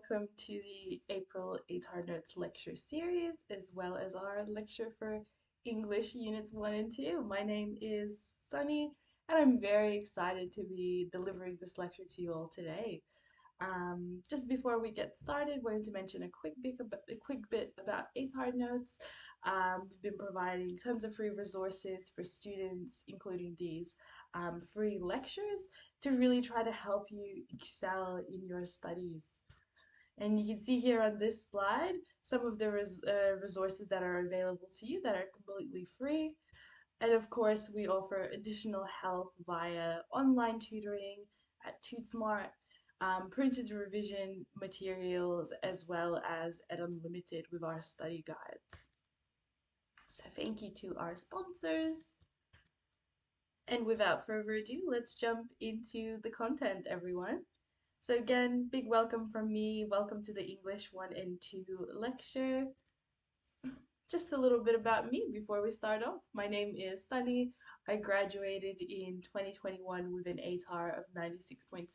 welcome to the April ATAR Notes lecture series, as well as our lecture for English Units 1 and 2. My name is Sunny, and I'm very excited to be delivering this lecture to you all today. Just before we get started, wanted to mention a quick bit about ATAR Notes. We've been providing tons of free resources for students, including these free lectures, to really try to help you excel in your studies. And you can see here on this slide some of the resources that are available to you that are completely free. And of course, we offer additional help via online tutoring at TuteSmart, printed revision materials, as well as at Unlimited with our study guides. So thank you to our sponsors. And without further ado, let's jump into the content, everyone. So again, big welcome from me. Welcome to the English 1 and 2 lecture. Just a little bit about me before we start off. My name is Sunny. I graduated in 2021 with an ATAR of 96.70.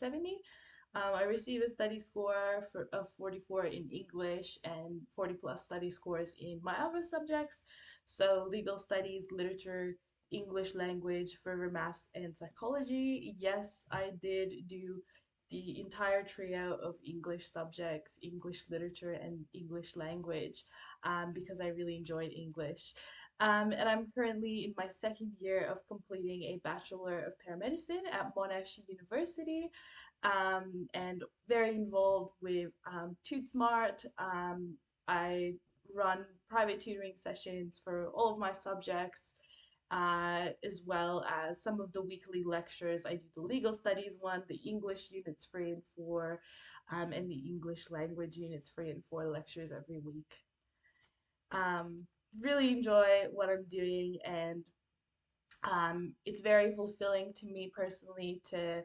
I received a study score of 44 in English and 40 plus study scores in my other subjects. So legal studies, literature, English language, further maths, and psychology. Yes, I did do the entire trio of English subjects, English literature, and English language because I really enjoyed English. And I'm currently in my second year of completing a Bachelor of Paramedicine at Monash University, and very involved with TuteSmart. I run private tutoring sessions for all of my subjects, as well as some of the weekly lectures. I do the legal studies one, the English units 3 and 4, and the English language units 3 and 4 lectures every week. Um, really enjoy what I'm doing, and it's very fulfilling to me personally to,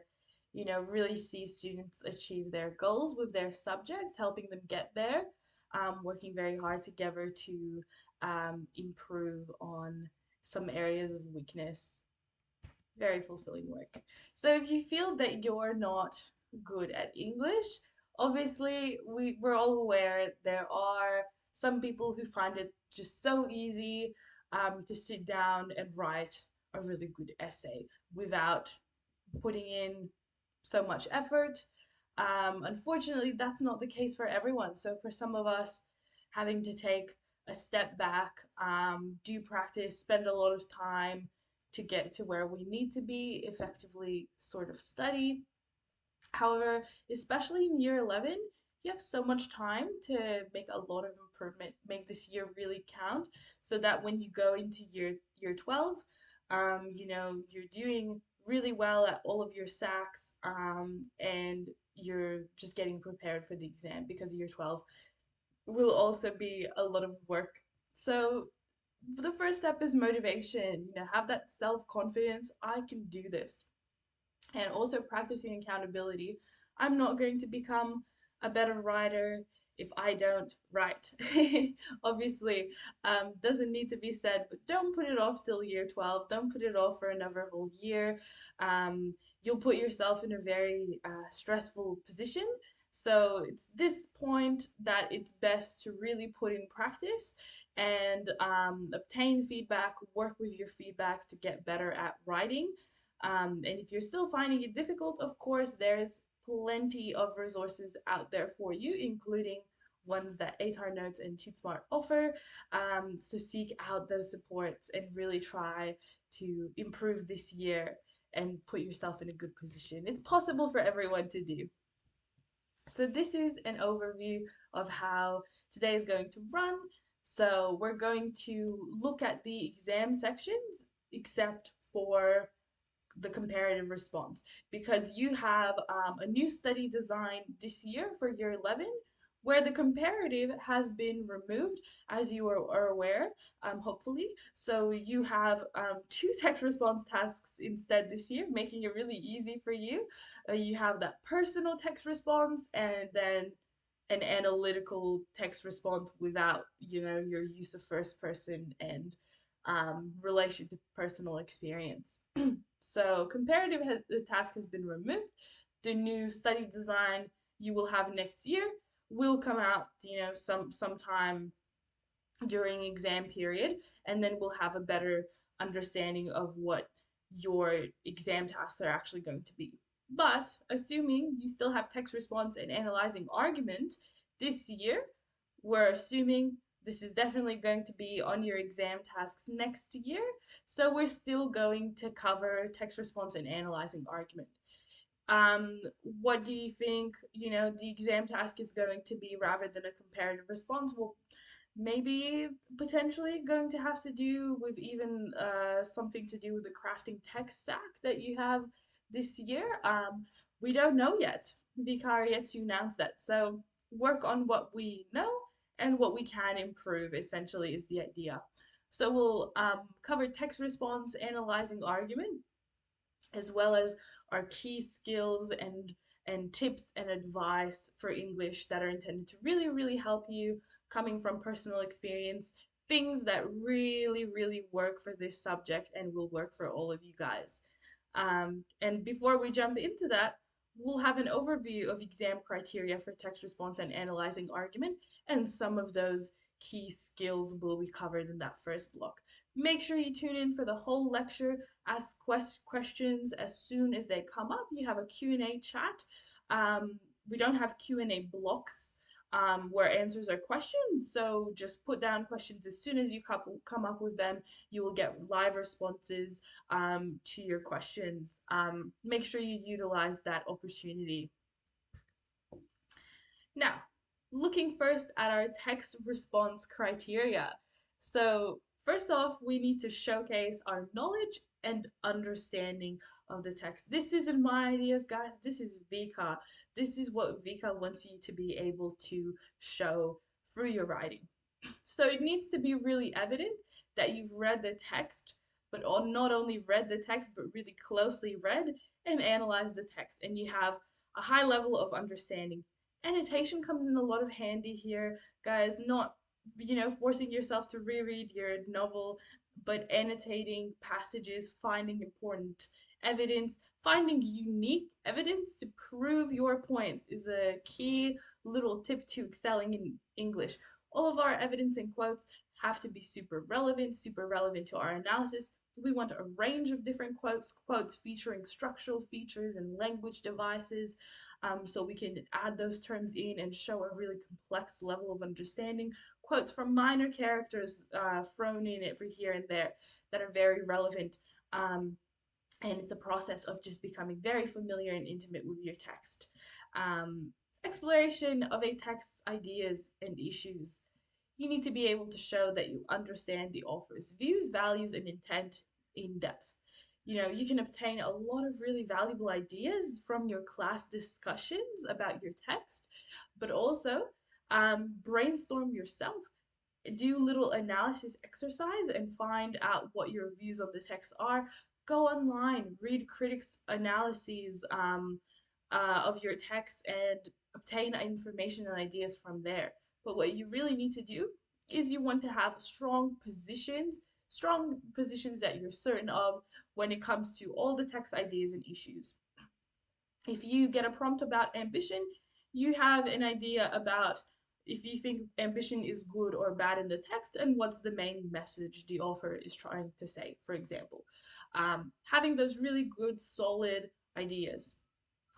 really see students achieve their goals with their subjects, helping them get there, working very hard together to improve on some areas of weakness. Very fulfilling work. So if you feel that you're not good at English, obviously we're all aware there are some people who find it just so easy to sit down and write a really good essay without putting in so much effort. Unfortunately, that's not the case for everyone. So for some of us, having to take a step back, do practice, spend a lot of time to get to where we need to be, effectively sort of study. However, especially in year 11, you have so much time to make a lot of improvement, make this year really count, so that when you go into year 12, you're doing really well at all of your SACs, and you're just getting prepared for the exam because year 12 will also be a lot of work. So the first step is motivation, have that self-confidence. I can do this, and also practicing accountability. I'm not going to become a better writer if I don't write. Obviously, doesn't need to be said, but don't put it off till year 12. Don't put it off for another whole year. You'll put yourself in a very stressful position. So it's this point that it's best to really put in practice and obtain feedback, work with your feedback to get better at writing. And if you're still finding it difficult, of course, there's plenty of resources out there for you, including ones that ATAR Notes and TuteSmart offer. So seek out those supports and really try to improve this year and put yourself in a good position. It's possible for everyone to do. So this is an overview of how today is going to run. So we're going to look at the exam sections, except for the comparative response, because you have a new study design this year for year 11 where the comparative has been removed, as you are aware, hopefully. So you have two text response tasks instead this year, making it really easy for you. You have that personal text response and then an analytical text response without, your use of first person and relation to personal experience. So the task has been removed. The new study design you will have next year will come out, sometime during exam period, and then we'll have a better understanding of what your exam tasks are actually going to be. But assuming you still have text response and analyzing argument this year, we're assuming this is definitely going to be on your exam tasks next year. So we're still going to cover text response and analyzing argument. What do you think, the exam task is going to be rather than a comparative response? Well, maybe potentially going to have to do with even something to do with the crafting tech stack that you have this year. We don't know yet. Vicar yet to announce that. So work on what we know and what we can improve, essentially, is the idea. So we'll cover text response, analyzing argument, as well as our key skills and tips and advice for English that are intended to really, really help you coming from personal experience, things that really, really work for this subject and will work for all of you guys. And before we jump into that, we'll have an overview of exam criteria for text response and analyzing argument, and some of those key skills will be covered in that first block. Make sure you tune in for the whole lecture, ask questions as soon as they come up. You have a Q&A chat. We don't have Q&A blocks where answers are questions, so just put down questions as soon as you come up with them. You will get live responses to your questions. Make sure you utilize that opportunity. Now, looking first at our text response criteria. So, first off, we need to showcase our knowledge and understanding of the text. This isn't my ideas, guys. This is Vika. This is what Vika wants you to be able to show through your writing. So it needs to be really evident that you've read the text, but not only read the text, but really closely read and analyzed the text, and you have a high level of understanding. Annotation comes in a lot of handy here, guys, not, forcing yourself to reread your novel, but annotating passages, finding important evidence, finding unique evidence to prove your points is a key little tip to excelling in English. All of our evidence and quotes have to be super relevant to our analysis. We want a range of different quotes featuring structural features and language devices, so we can add those terms in and show a really complex level of understanding. Quotes from minor characters thrown in every here and there that are very relevant. And it's a process of just becoming very familiar and intimate with your text. Um, Exploration of a text's ideas and issues. You need to be able to show that you understand the author's views, values, and intent in depth. You can obtain a lot of really valuable ideas from your class discussions about your text, but also brainstorm yourself, do little analysis exercise and find out what your views on the text are. Go online, read critics' analyses of your text, and obtain information and ideas from there. But what you really need to do is you want to have strong positions that you're certain of when it comes to all the text ideas and issues. If you get a prompt about ambition, you have an idea about if you think ambition is good or bad in the text and what's the main message the author is trying to say, for example. Having those really good, solid ideas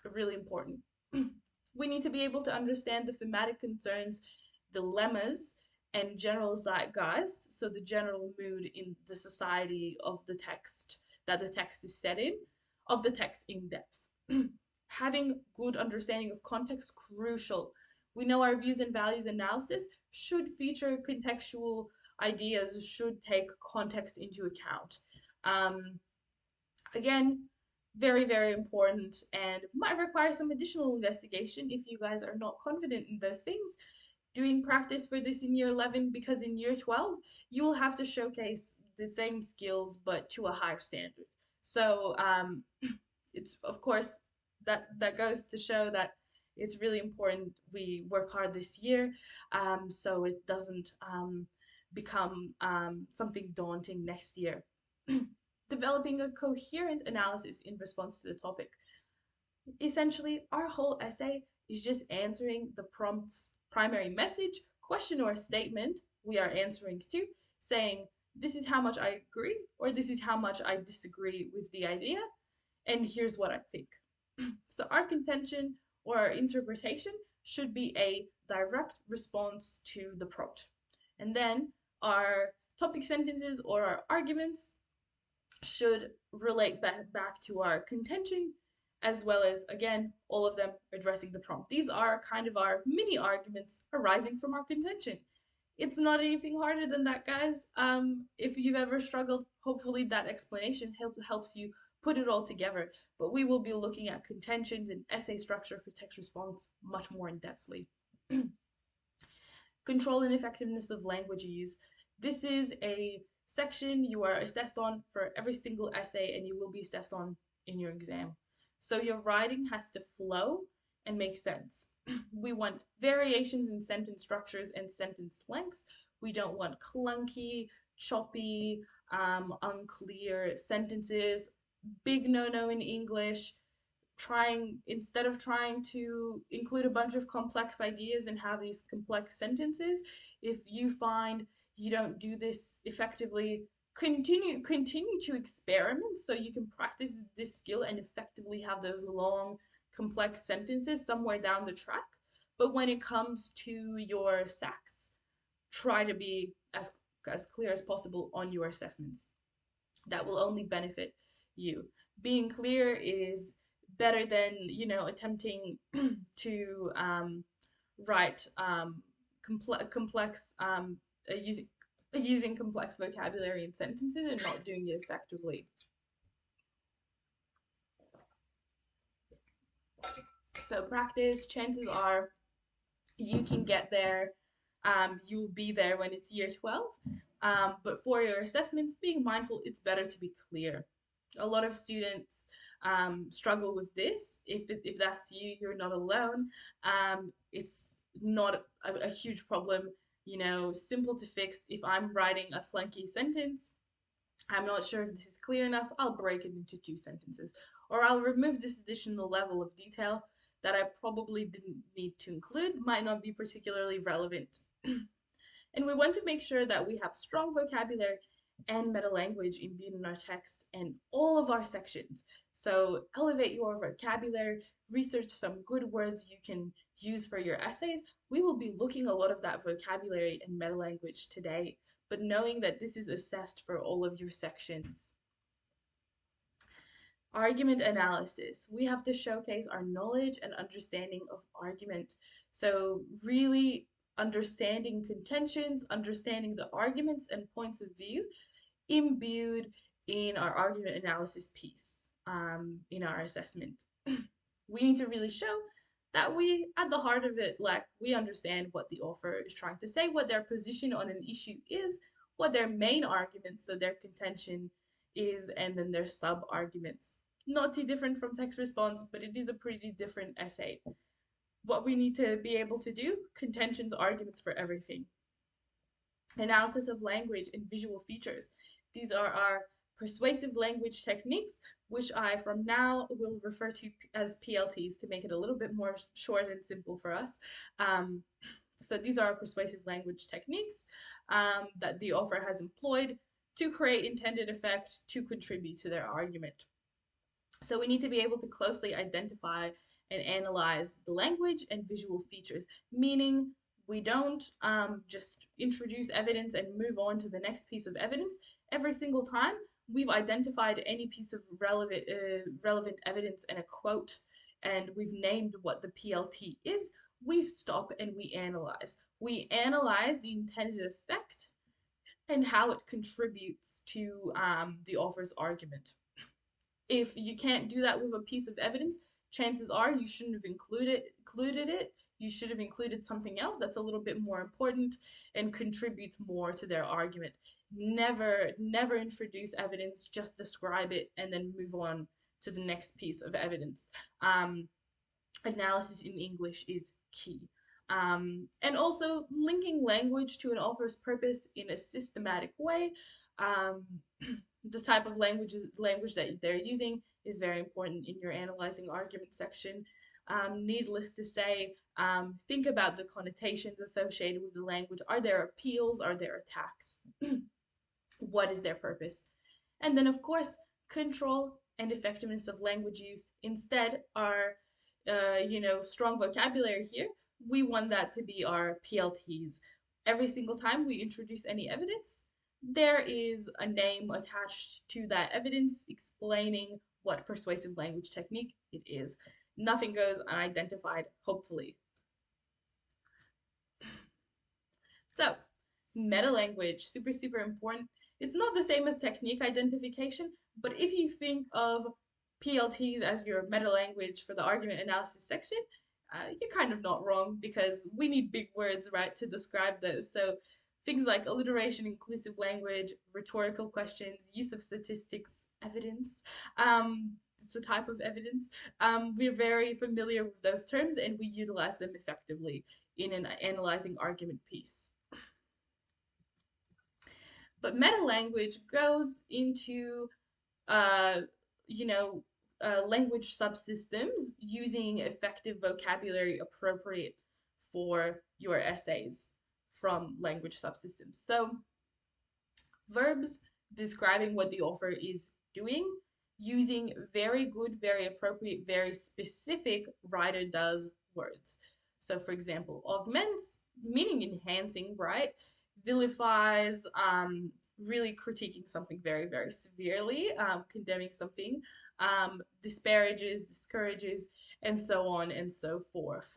are really important. We need to be able to understand the thematic concerns, dilemmas, and general zeitgeist, so the general mood in the society of the text that the text is set in, of the text in depth. Having good understanding of context crucial. We know our views and values analysis should feature contextual ideas, should take context into account. Um, Again, very, very important and might require some additional investigation if you guys are not confident in those things. Doing practice for this in year 11, because in year 12, you will have to showcase the same skills but to a higher standard. So it's, of course, that goes to show that it's really important we work hard this year, so it doesn't become something daunting next year. Developing a coherent analysis in response to the topic. Essentially, our whole essay is just answering the prompts primary message, question, or statement we are answering to, saying, this is how much I agree, or this is how much I disagree with the idea, and here's what I think. So our contention or our interpretation should be a direct response to the prompt. And then our topic sentences or our arguments should relate back to our contention, as well as, again, all of them addressing the prompt. These are kind of our mini arguments arising from our contention. It's not anything harder than that, guys. If you've ever struggled, hopefully that explanation helps you put it all together. But we will be looking at contentions and essay structure for text response much more in depthly. Control and effectiveness of language use. This is a section you are assessed on for every single essay and you will be assessed on in your exam. So your writing has to flow and make sense. We want variations in sentence structures and sentence lengths. We don't want clunky, choppy, unclear sentences. Big no-no in English. Instead of trying to include a bunch of complex ideas and have these complex sentences, if you find you don't do this effectively, continue to experiment so you can practice this skill and effectively have those long complex sentences somewhere down the track. But when it comes to your SACs, try to be as clear as possible on your assessments. That will only benefit you. Being clear is better than, attempting to write complex using complex vocabulary in sentences and not doing it effectively. So practice, chances are you can get there. You'll be there when it's year 12. But for your assessments, being mindful, it's better to be clear. A lot of students struggle with this. If that's you, you're not alone. It's not a huge problem, simple to fix. If I'm writing a flunky sentence, I'm not sure if this is clear enough, I'll break it into two sentences. Or I'll remove this additional level of detail that I probably didn't need to include, might not be particularly relevant. And we want to make sure that we have strong vocabulary and meta language imbued in our text and all of our sections. So elevate your vocabulary, research some good words you can use for your essays. We will be looking a lot of that vocabulary and meta language today, but knowing that this is assessed for all of your sections. Argument analysis. We have to showcase our knowledge and understanding of argument. So really understanding contentions, understanding the arguments and points of view imbued in our argument analysis piece, in our assessment. We need to really show that we, at the heart of it, like we understand what the author is trying to say, what their position on an issue is, what their main argument, so their contention is, and then their sub-arguments. Not too different from text response, but it is a pretty different essay. What we need to be able to do, contentions, arguments for everything. Analysis of language and visual features. These are our persuasive language techniques, which I from now will refer to as PLTs to make it a little bit more short and simple for us. So these are persuasive language techniques that the author has employed to create intended effect to contribute to their argument. So we need to be able to closely identify and analyze the language and visual features, meaning we don't just introduce evidence and move on to the next piece of evidence. Every single time we've identified any piece of relevant evidence and a quote, and we've named what the PLT is, we stop and we analyze. We analyze the intended effect and how it contributes to the author's argument. If you can't do that with a piece of evidence, chances are you shouldn't have included it. You should have included something else that's a little bit more important and contributes more to their argument. Never introduce evidence, just describe it and then move on to the next piece of evidence. Analysis in English is key. And also linking language to an author's purpose in a systematic way. The type of language that they're using is very important in your analyzing argument section. Needless to say, think about the connotations associated with the language. Are there appeals? Are there attacks? What is their purpose? And then, of course, control and effectiveness of language use instead are, strong vocabulary here. We want that to be our PLTs. Every single time we introduce any evidence, there is a name attached to that evidence explaining what persuasive language technique it is. Nothing goes unidentified, hopefully. So, meta language, super, super important. It's not the same as technique identification, but if you think of PLTs as your meta language for the argument analysis section, you're kind of not wrong because we need big words, right, to describe those. So, things like alliteration, inclusive language, rhetorical questions, use of statistics, evidence. It's a type of evidence. We're very familiar with those terms and we utilize them effectively in an analyzing argument piece. But meta language goes into, uh, you know, language subsystems using effective vocabulary appropriate for your essays from language subsystems. So, verbs describing what the author is doing using very good, very appropriate, very specific writer does words. So, for example, augments, meaning enhancing, right? Vilifies, really critiquing something very, very severely, condemning something, disparages, discourages, and so on and so forth.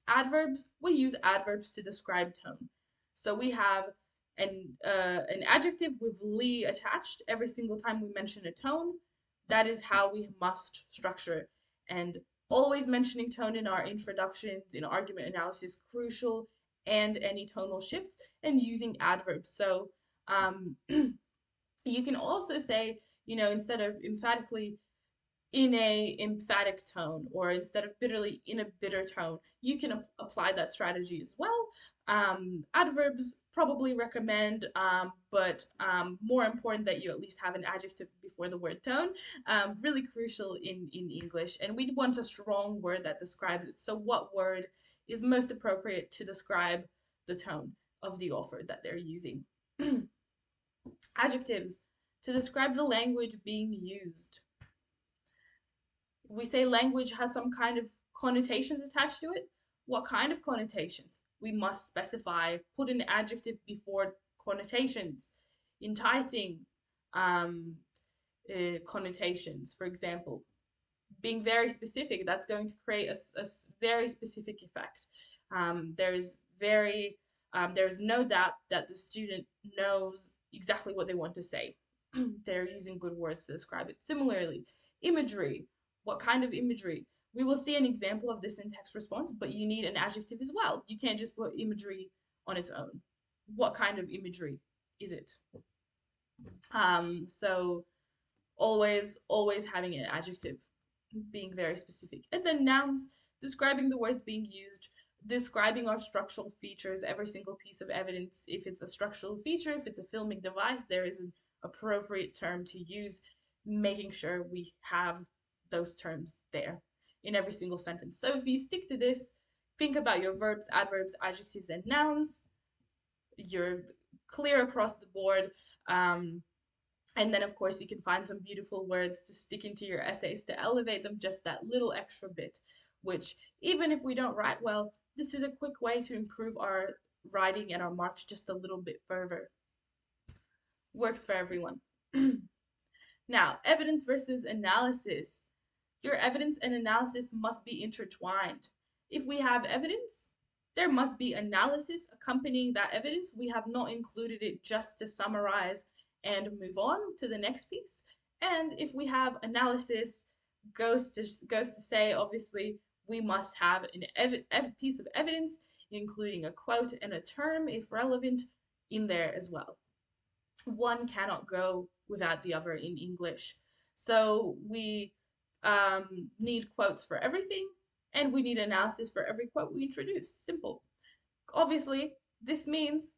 Adverbs, we use adverbs to describe tone. So we have an adjective with "ly" attached every single time we mention a tone. That is how we must structure. And always mentioning tone in our introductions, in argument analysis, crucial, and any tonal shifts, and using adverbs. So you can also say, instead of emphatically, in a emphatic tone, or instead of bitterly, in a bitter tone. You can apply that strategy as well. Adverbs probably recommend, but more important that you at least have an adjective before the word tone. Really crucial in English, and we want a strong word that describes it. So what word is most appropriate to describe the tone of the author that they're using? Adjectives to describe the language being used. We say language has some kind of connotations attached to it. What kind of connotations? We must specify, put an adjective before connotations. Enticing, um, connotations, for example. Being very specific, that's going to create a very specific effect. There's there's no doubt that the student knows exactly what they want to say. They're using good words to describe it. Similarly, imagery. What kind of imagery? We will see an example of this in text response, but you need an adjective as well. You can't just put imagery on its own. What kind of imagery is it? So always having an adjective, being very specific. And then nouns, describing the words being used, describing our structural features, every single piece of evidence. If it's a structural feature, if it's a filming device, there is an appropriate term to use, making sure we have those terms there in every single sentence. So if you stick to this, think about your verbs, adverbs, adjectives, and nouns. You're clear across the board. And then, of course, you can find some beautiful words to stick into your essays to elevate them just that little extra bit, which, even if we don't write well, this is a quick way to improve our writing and our marks just a little bit further. Works for everyone. Now, evidence versus analysis. Your evidence and analysis must be intertwined. If we have evidence, there must be analysis accompanying that evidence. We have not included it just to summarize and move on to the next piece. And if we have analysis, goes to say, obviously, we must have a piece of evidence, including a quote and a term, if relevant, in there as well. One cannot go without the other in English. So we need quotes for everything, and we need analysis for every quote we introduce. Simple. Obviously, this means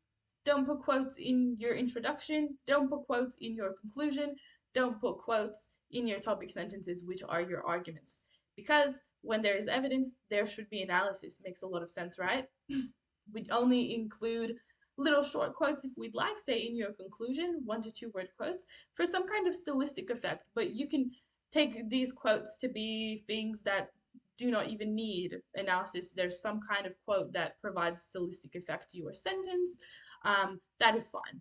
don't put quotes in your introduction, don't put quotes in your conclusion, don't put quotes in your topic sentences, which are your arguments. because when there is evidence, there should be analysis. Makes a lot of sense, right? We'd only include little short quotes if we'd like, say in your conclusion, 1 to 2 word quotes, for some kind of stylistic effect. But you can take these quotes to be things that do not even need analysis. There's some kind of quote that provides stylistic effect to your sentence. That is fine.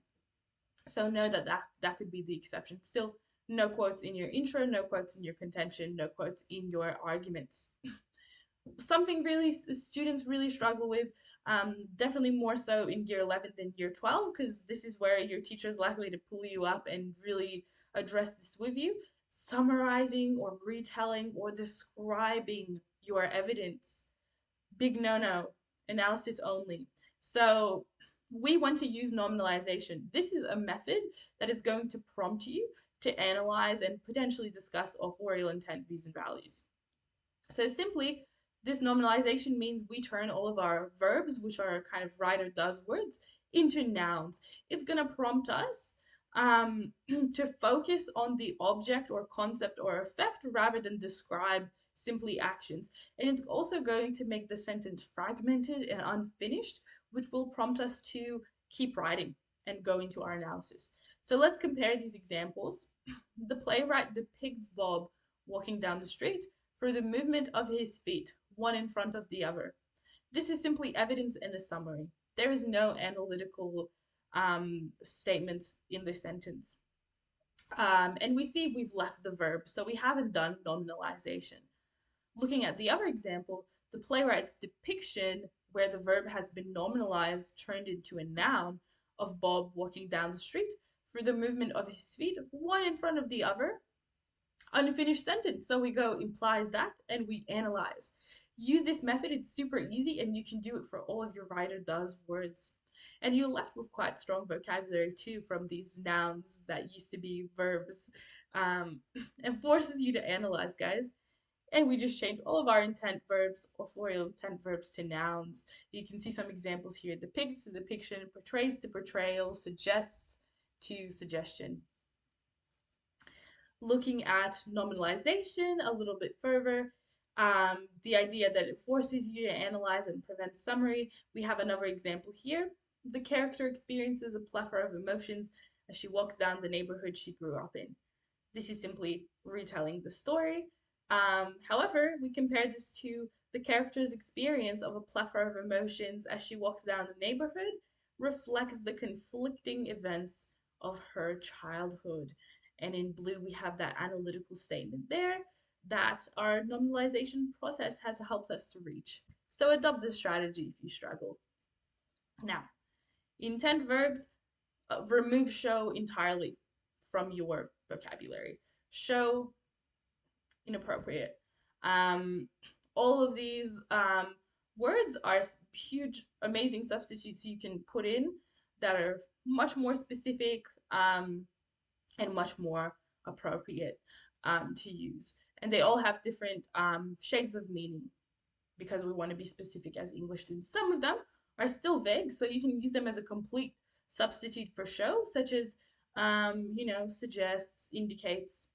So know that, that could be the exception. Still, no quotes in your intro, no quotes in your contention, no quotes in your arguments. Something really students really struggle with, definitely more so in year 11 than year 12, because this is where your teacher is likely to pull you up and really address this with you. Summarizing or retelling or describing your evidence, big no no, analysis only. So we want to use nominalization. This is a method that is going to prompt you to analyze and potentially discuss authorial intent, views, and values. So simply, this nominalization means we turn all of our verbs, which are kind of writer does words, into nouns. It's going to prompt us to focus on the object or concept or effect rather than describe simply actions. And it's also going to make the sentence fragmented and unfinished, which will prompt us to keep writing and go into our analysis. So let's compare these examples. The playwright depicts Bob walking down the street through the movement of his feet, one in front of the other. This is simply evidence in a summary. There is no analytical statements in this sentence. And we see we've left the verb, so we haven't done nominalization. Looking at the other example, the playwright's depiction, where the verb has been nominalized, turned into a noun, of Bob walking down the street through the movement of his feet, one in front of the other, unfinished sentence. So we go implies that and we analyze. Use this method, it's super easy and you can do it for all of your writer does words. And you're left with quite strong vocabulary too from these nouns that used to be verbs. And forces you to analyze, guys. And we just changed all of our intent verbs, authorial intent verbs, to nouns. You can see some examples here. Depicts to depiction, portrays to portrayal, suggests to suggestion. Looking at nominalization a little bit further, the idea that it forces you to analyze and prevent summary. We have another example here. The character experiences a plethora of emotions as she walks down the neighborhood she grew up in. This is simply retelling the story. However, we compare this to the character's experience of a plethora of emotions as she walks down the neighborhood, reflects the conflicting events of her childhood. And in blue, we have that analytical statement there that our nominalization process has helped us to reach. So adopt this strategy if you struggle. Now, intent verbs, remove show entirely from your vocabulary. Show, inappropriate. Um, all of these words are huge, amazing substitutes you can put in that are much more specific and much more appropriate to use. And they all have different shades of meaning because we want to be specific as English students. Some of them are still vague, so you can use them as a complete substitute for show, such as, suggests, indicates.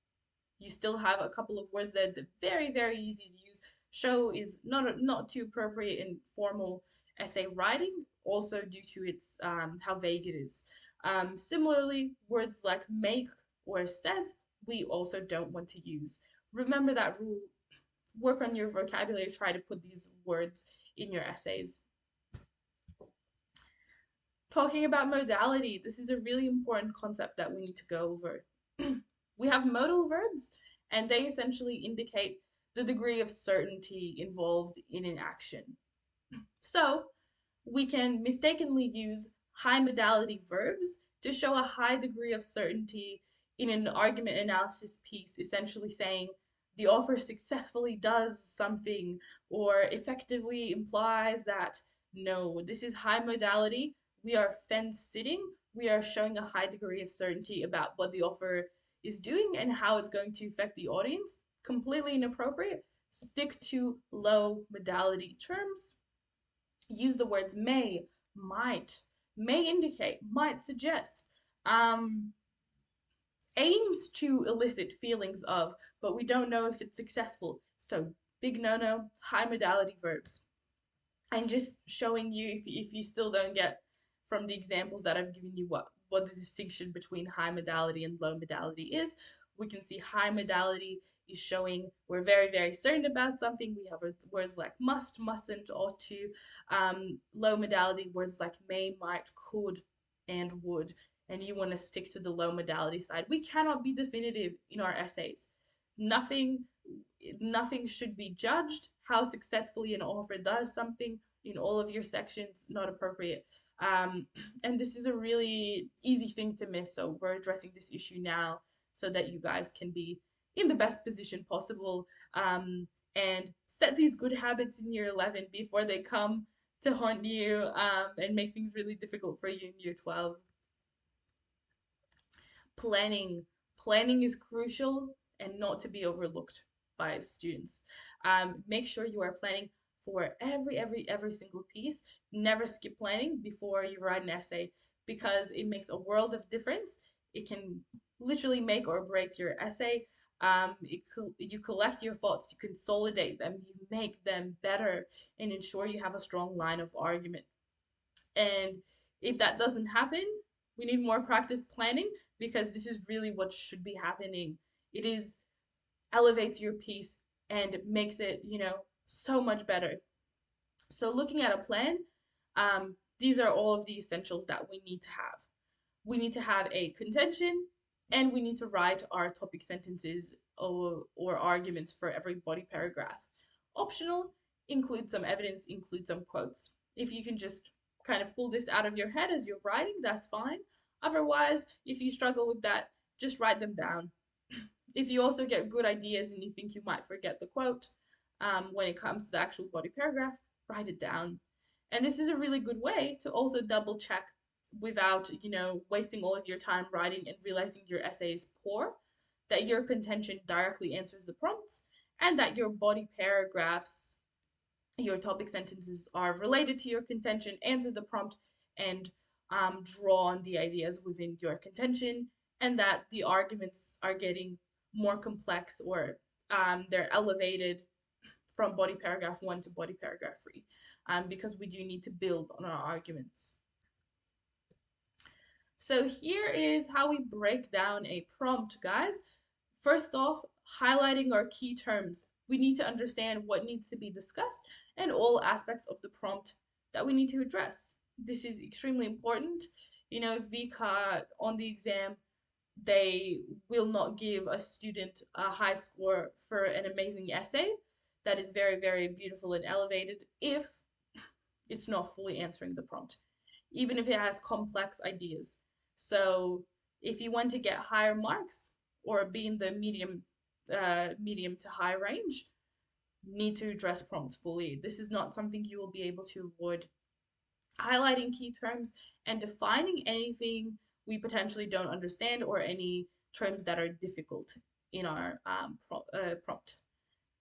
You still have a couple of words that are very, very easy to use. Show is not too appropriate in formal essay writing, also due to its how vague it is. Similarly, words like make or says, we also don't want to use. Remember that rule. Work on your vocabulary. Try to put these words in your essays. Talking about modality, this is a really important concept that we need to go over. We have modal verbs, and they essentially indicate the degree of certainty involved in an action. So, we can mistakenly use high modality verbs to show a high degree of certainty in an argument analysis piece, essentially saying the author successfully does something or effectively implies that no, this is high modality. We are fence sitting. We are showing a high degree of certainty about what the author is doing and how it's going to affect the audience. Completely inappropriate. Stick to low modality terms. Use the words may, might, may indicate, might suggest, aims to elicit feelings of, but we don't know if it's successful. So Big no-no, high modality verbs. And just showing you, if you still don't get from the examples that I've given you what the distinction between high modality and low modality is, we can see high modality is showing we're very, very certain about something. We have words like must, mustn't, ought to. Low modality, words like may, might, could, and would. And you want to stick to the low modality side. We cannot be definitive in our essays. Nothing nothing should be judged. How successfully an author does something in all of your sections, not appropriate. Um, and this is a really easy thing to miss. So we're addressing this issue now so that you guys can be in the best position possible, and set these good habits in year 11 before they come to haunt you, and make things really difficult for you in year 12. Planning. Planning is crucial and not to be overlooked by students. Make sure you are planning for every single piece. Never skip planning before you write an essay because it makes a world of difference. It can literally make or break your essay. You collect your thoughts, you consolidate them, you make them better, and ensure you have a strong line of argument. And if that doesn't happen, we need more practice planning because this is really what should be happening. It is elevates your piece and makes it, so much better. So looking at a plan, these are all of the essentials that we need to have. We need to have a contention, and we need to write our topic sentences or arguments for every body paragraph. Optional, include some evidence, include some quotes. If you can just kind of pull this out of your head as you're writing, that's fine. Otherwise, if you struggle with that, just write them down. If you also get good ideas and you think you might forget the quote, when it comes to the actual body paragraph, write it down. And this is a really good way to also double check without, wasting all of your time writing and realizing your essay is poor, that your contention directly answers the prompts, and that your body paragraphs, your topic sentences are related to your contention, answer the prompt, and draw on the ideas within your contention, and that the arguments are getting more complex, or they're elevated from body paragraph 1 to body paragraph 3, because we do need to build on our arguments. So here is how we break down a prompt, guys. First off, highlighting our key terms. We need to understand what needs to be discussed and all aspects of the prompt that we need to address. This is extremely important. VCA on the exam, they will not give a student a high score for an amazing essay that is very, very beautiful and elevated if it's not fully answering the prompt, even if it has complex ideas. So if you want to get higher marks or be in the medium to high range, need to address prompts fully. This is not something you will be able to avoid. Highlighting key terms and defining anything we potentially don't understand or any terms that are difficult in our prompt.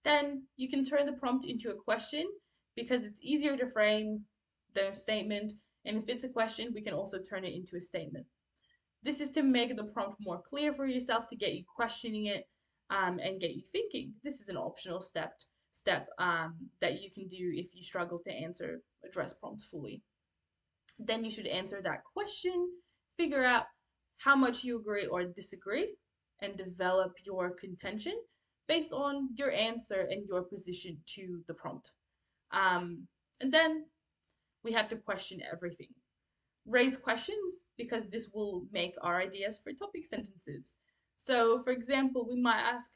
Then you can turn the prompt into a question because it's easier to frame than a statement. And if it's a question, we can also turn it into a statement. This is to make the prompt more clear for yourself, to get you questioning it, and get you thinking. This is an optional step that you can do if you struggle to address prompt fully. Then you should answer that question, figure out how much you agree or disagree, and develop your contention based on your answer and your position to the prompt. And then we have to question everything. Raise questions because this will make our ideas for topic sentences. So, for example, we might ask,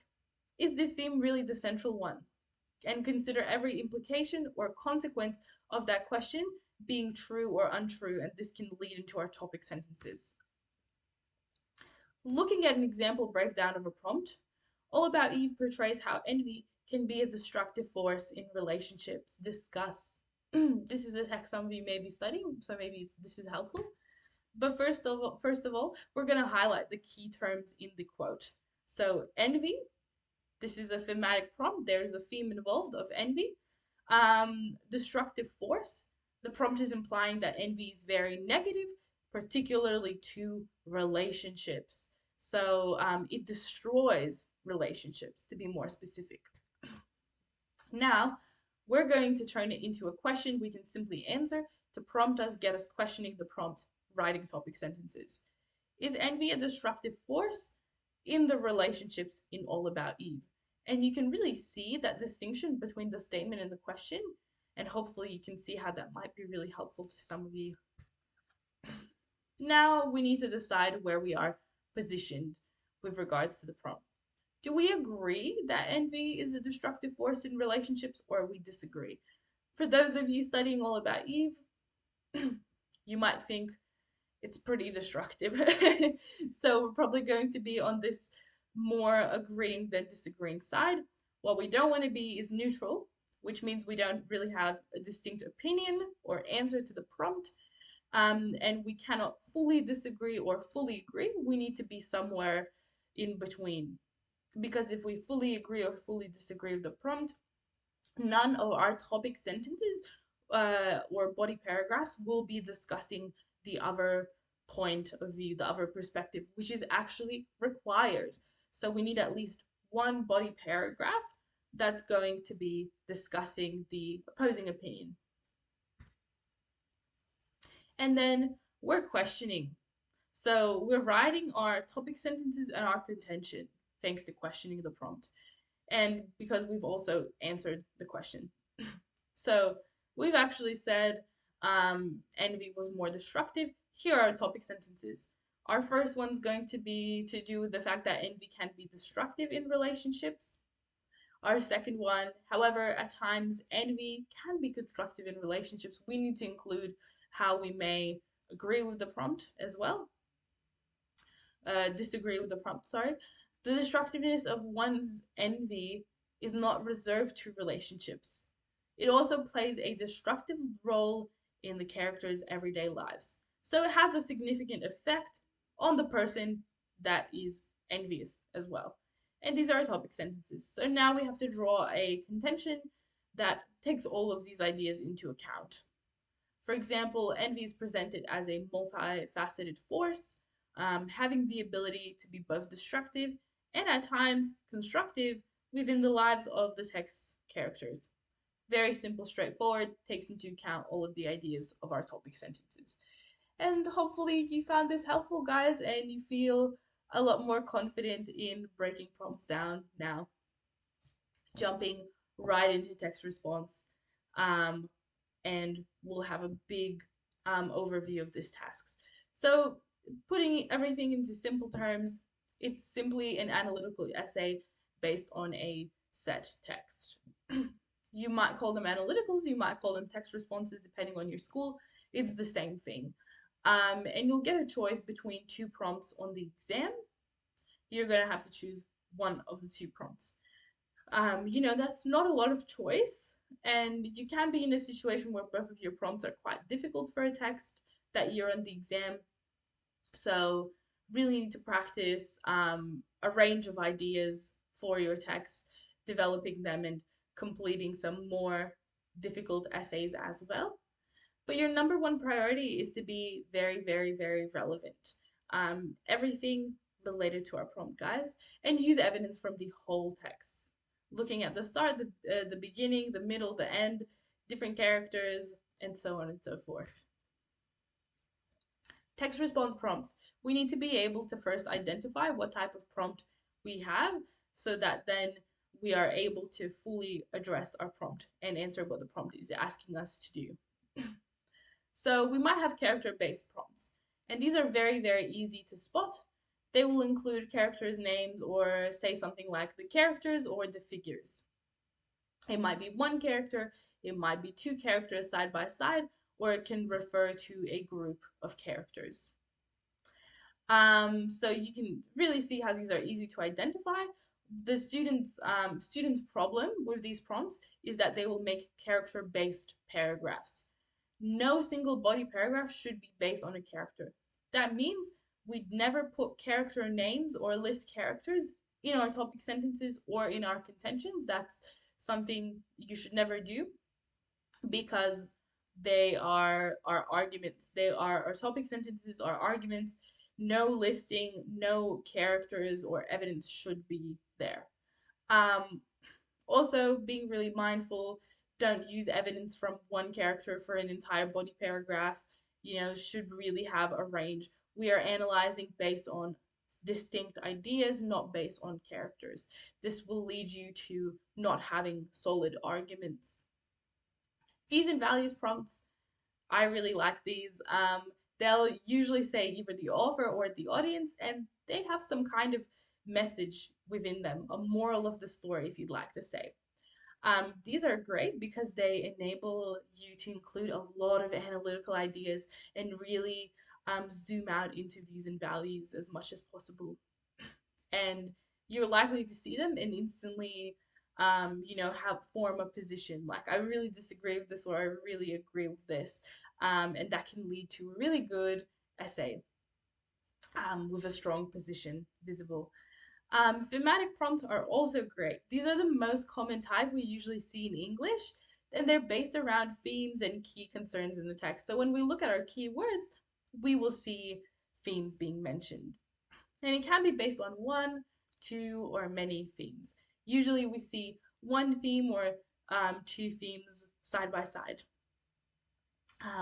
is this theme really the central one? And consider every implication or consequence of that question being true or untrue, and this can lead into our topic sentences. Looking at an example breakdown of a prompt, All About Eve portrays how envy can be a destructive force in relationships. Discuss. This is a text some of you may be studying, so maybe this is helpful. But first of all, we're going to highlight the key terms in the quote. So envy, this is a thematic prompt. There is a theme involved of envy. Destructive force. The prompt is implying that envy is very negative, particularly to relationships. So it destroys relationships, to be more specific. Now, we're going to turn it into a question we can simply answer to prompt us, get us questioning the prompt, writing topic sentences. Is envy a destructive force in the relationships in All About Eve? And you can really see that distinction between the statement and the question, and hopefully you can see how that might be really helpful to some of you. Now we need to decide where we are positioned with regards to the prompt. Do we agree that envy is a destructive force in relationships, or we disagree? For those of you studying All About Eve, you might think it's pretty destructive. So we're probably going to be on this more agreeing than disagreeing side. What we don't want to be is neutral, which means we don't really have a distinct opinion or answer to the prompt. And we cannot fully disagree or fully agree. We need to be somewhere in between. Because if we fully agree or fully disagree with the prompt, none of our topic sentences or body paragraphs will be discussing the other point of view, the other perspective, which is actually required. So we need at least one body paragraph that's going to be discussing the opposing opinion. And then we're questioning. So we're writing our topic sentences and our contention thanks to questioning the prompt. And because we've also answered the question. So we've actually said envy was more destructive. Here are topic sentences. Our first one's going to be to do with the fact that envy can be destructive in relationships. Our second one, however, at times envy can be constructive in relationships. We need to include how we may agree with the prompt as well. Disagree with the prompt, sorry. The destructiveness of one's envy is not reserved to relationships. It also plays a destructive role in the characters' everyday lives. So it has a significant effect on the person that is envious as well. And these are our topic sentences. So now we have to draw a contention that takes all of these ideas into account. For example, envy is presented as a multifaceted force, having the ability to be both destructive and at times constructive within the lives of the text characters. Very simple, straightforward, takes into account all of the ideas of our topic sentences. And hopefully, you found this helpful, guys, and you feel a lot more confident in breaking prompts down now, jumping right into text response. Um, and we'll have a big overview of these tasks. So, putting everything into simple terms, it's simply an analytical essay based on a set text. You might call them analyticals, you might call them text responses, depending on your school. It's the same thing. And you'll get a choice between two prompts on the exam. You're going to have to choose one of the two prompts. That's not a lot of choice, and you can be in a situation where both of your prompts are quite difficult for a text that year on the exam. So, really need to practice a range of ideas for your text, developing them and completing some more difficult essays as well. But your number one priority is to be very, very, very relevant. Everything related to our prompt, guys, and use evidence from the whole text. Looking at the start, the beginning, the middle, the end, different characters, and so on and so forth. Text response prompts. We need to be able to first identify what type of prompt we have so that then we are able to fully address our prompt and answer what the prompt is asking us to do. So we might have character-based prompts, and these are very, very easy to spot. They will include characters' names or say something like the characters or the figures. It might be one character, it might be two characters side by side, or it can refer to a group of characters. So you can really see how these are easy to identify. The students' problem with these prompts is that they will make character-based paragraphs. No single body paragraph should be based on a character. That means we'd never put character names or list characters in our topic sentences or in our contentions. That's something you should never do because they are our arguments. They are our topic sentences, our arguments. No listing, no characters or evidence should be there. Um, Also, being really mindful, don't use evidence from one character for an entire body paragraph, should really have a range. We are analyzing based on distinct ideas, not based on characters. This will lead you to not having solid arguments. Views and values prompts, I really like these. They'll usually say either the author or the audience, and they have some kind of message within them, a moral of the story, if you'd like to say. These are great because they enable you to include a lot of analytical ideas and really zoom out into views and values as much as possible. And you're likely to see them and instantly, have form a position. Like, I really disagree with this, or I really agree with this. And that can lead to a really good essay with a strong position visible. Thematic prompts are also great. These are the most common type we usually see in English, and they're based around themes and key concerns in the text. So when we look at our keywords, we will see themes being mentioned. And it can be based on one, two, or many themes. Usually we see one theme or two themes side by side.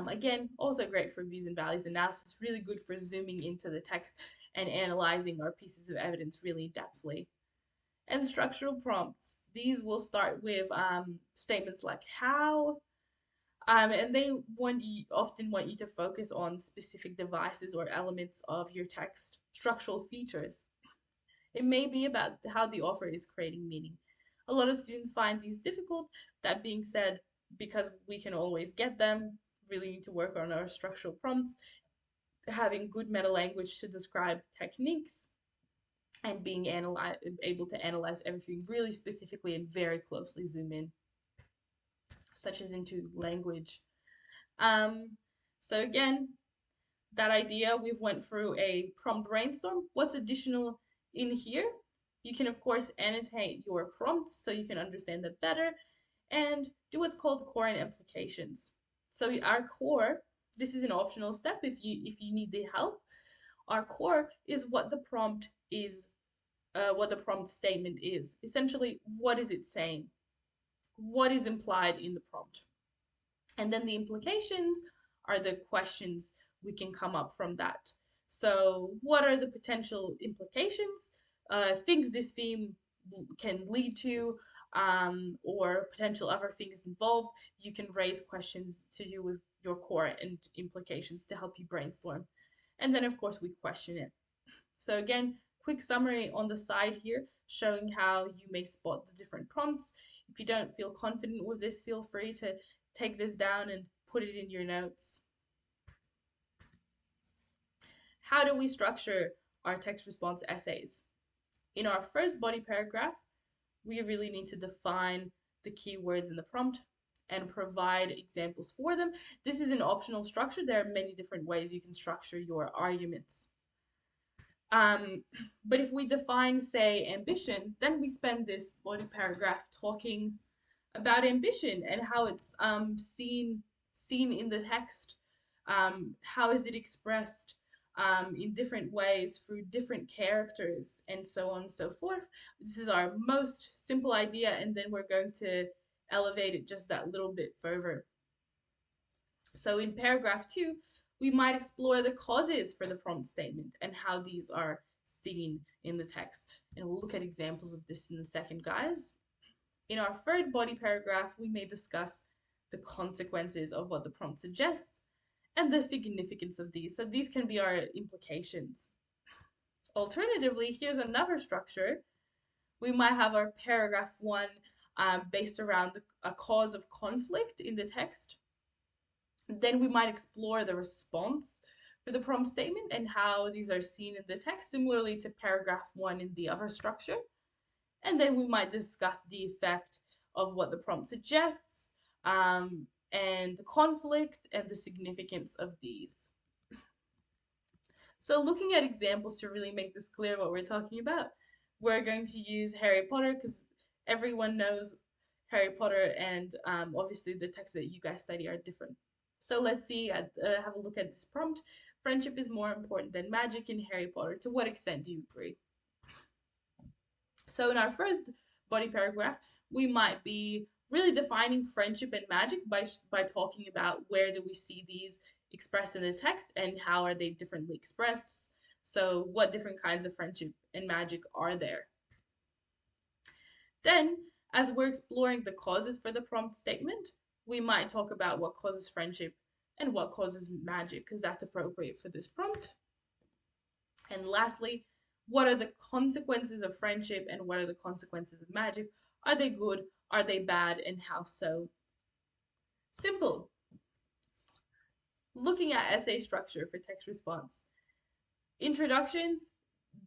Again, also great for views and values analysis, really good for zooming into the text and analyzing our pieces of evidence really depthly. And structural prompts, these will start with statements like how, and they often want you to focus on specific devices or elements of your text. Structural features, it may be about how the author is creating meaning. A lot of students find these difficult. That being said, because we can always get them, really need to work on our structural prompts, having good meta language to describe techniques, and being able to analyze everything really specifically and very closely zoom in, such as into language. Um, so again, that idea, we've went through a prompt brainstorm. What's additional in here? You can, of course, annotate your prompts so you can understand them better and do what's called core and implications. So our core, this is an optional step if you need the help. Our core is what the prompt statement is. Essentially, what is it saying? What is implied in the prompt? And then the implications are the questions we can come up from that. So, what are the potential implications? Things this theme can lead to, or potential other things involved. You can raise questions to do with your core and implications to help you brainstorm. And then, of course, we question it. So again, quick summary on the side here, showing how you may spot the different prompts. If you don't feel confident with this, feel free to take this down and put it in your notes. How do we structure our text response essays? In our first body paragraph, we really need to define the keywords in the prompt and provide examples for them. This is an optional structure. There are many different ways you can structure your arguments. Um, but if we define, say, ambition, then we spend this body paragraph talking about ambition and how it's seen in the text. How is it expressed in different ways through different characters and so on and so forth. This is our most simple idea, and then we're going to elevate it just that little bit further. So in paragraph 2, we might explore the causes for the prompt statement and how these are seen in the text. And we'll look at examples of this in a second, guys. In our third body paragraph, we may discuss the consequences of what the prompt suggests and the significance of these. So these can be our implications. Alternatively, here's another structure. We might have our paragraph 1 based around a cause of conflict in the text. Then we might explore the response for the prompt statement and how these are seen in the text, similarly to paragraph 1 in the other structure. And then we might discuss the effect of what the prompt suggests, and the conflict and the significance of these. So looking at examples to really make this clear what we're talking about, we're going to use Harry Potter because everyone knows Harry Potter, and obviously the texts that you guys study are different. So let's see, have a look at this prompt. Friendship is more important than magic in Harry Potter. To what extent do you agree? So in our first body paragraph, we might be really defining friendship and magic by talking about where do we see these expressed in the text and how are they differently expressed. So, what different kinds of friendship and magic are there? Then, as we're exploring the causes for the prompt statement, we might talk about what causes friendship and what causes magic, because that's appropriate for this prompt. And lastly, what are the consequences of friendship and what are the consequences of magic? Are they good? Are they bad? And how so? Simple. Looking at essay structure for text response. Introductions,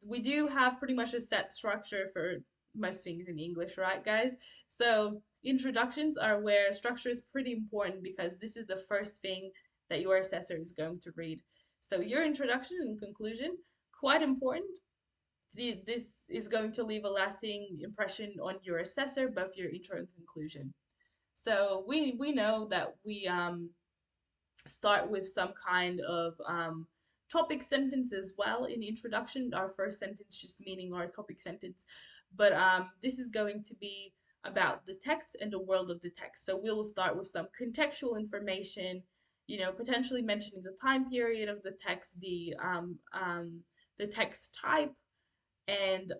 we do have pretty much a set structure for most things in English, right, guys? So, introductions are where structure is pretty important because this is the first thing that your assessor is going to read. So, your introduction and conclusion, quite important. This is going to leave a lasting impression on your assessor, both your intro and conclusion. So, we know that we start with some kind of topic sentence as well in introduction. Our first sentence just meaning our topic sentence, but this is going to be about the text and the world of the text. So we will start with some contextual information, potentially mentioning the time period of the text, the text type, and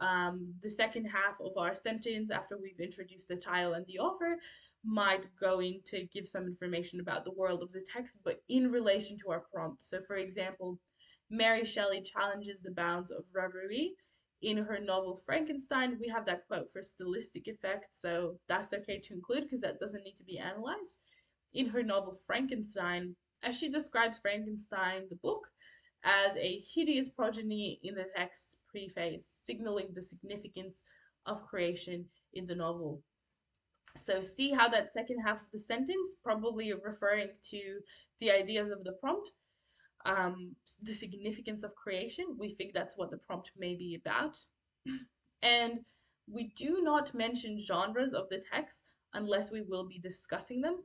the second half of our sentence, after we've introduced the title and the author, might go in to give some information about the world of the text, but in relation to our prompt. So, for example, Mary Shelley challenges the bounds of reverie. In her novel Frankenstein, we have that quote for stylistic effect, so that's okay to include because that doesn't need to be analyzed. In her novel Frankenstein, as she describes Frankenstein, the book, as a hideous progeny in the text's preface, signaling the significance of creation in the novel. So, see how that second half of the sentence, probably referring to the ideas of the prompt, the significance of creation. We think that's what the prompt may be about. And we do not mention genres of the text unless we will be discussing them.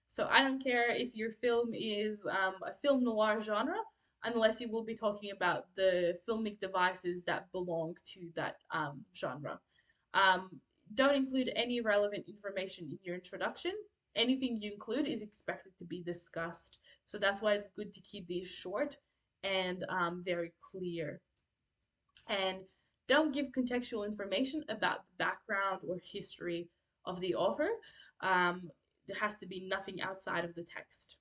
So I don't care if your film is a film noir genre, unless you will be talking about the filmic devices that belong to that genre. Um, don't include any relevant information in your introduction. Anything you include is expected to be discussed. So that's why it's good to keep these short and very clear. And don't give contextual information about the background or history of the author. There has to be nothing outside of the text.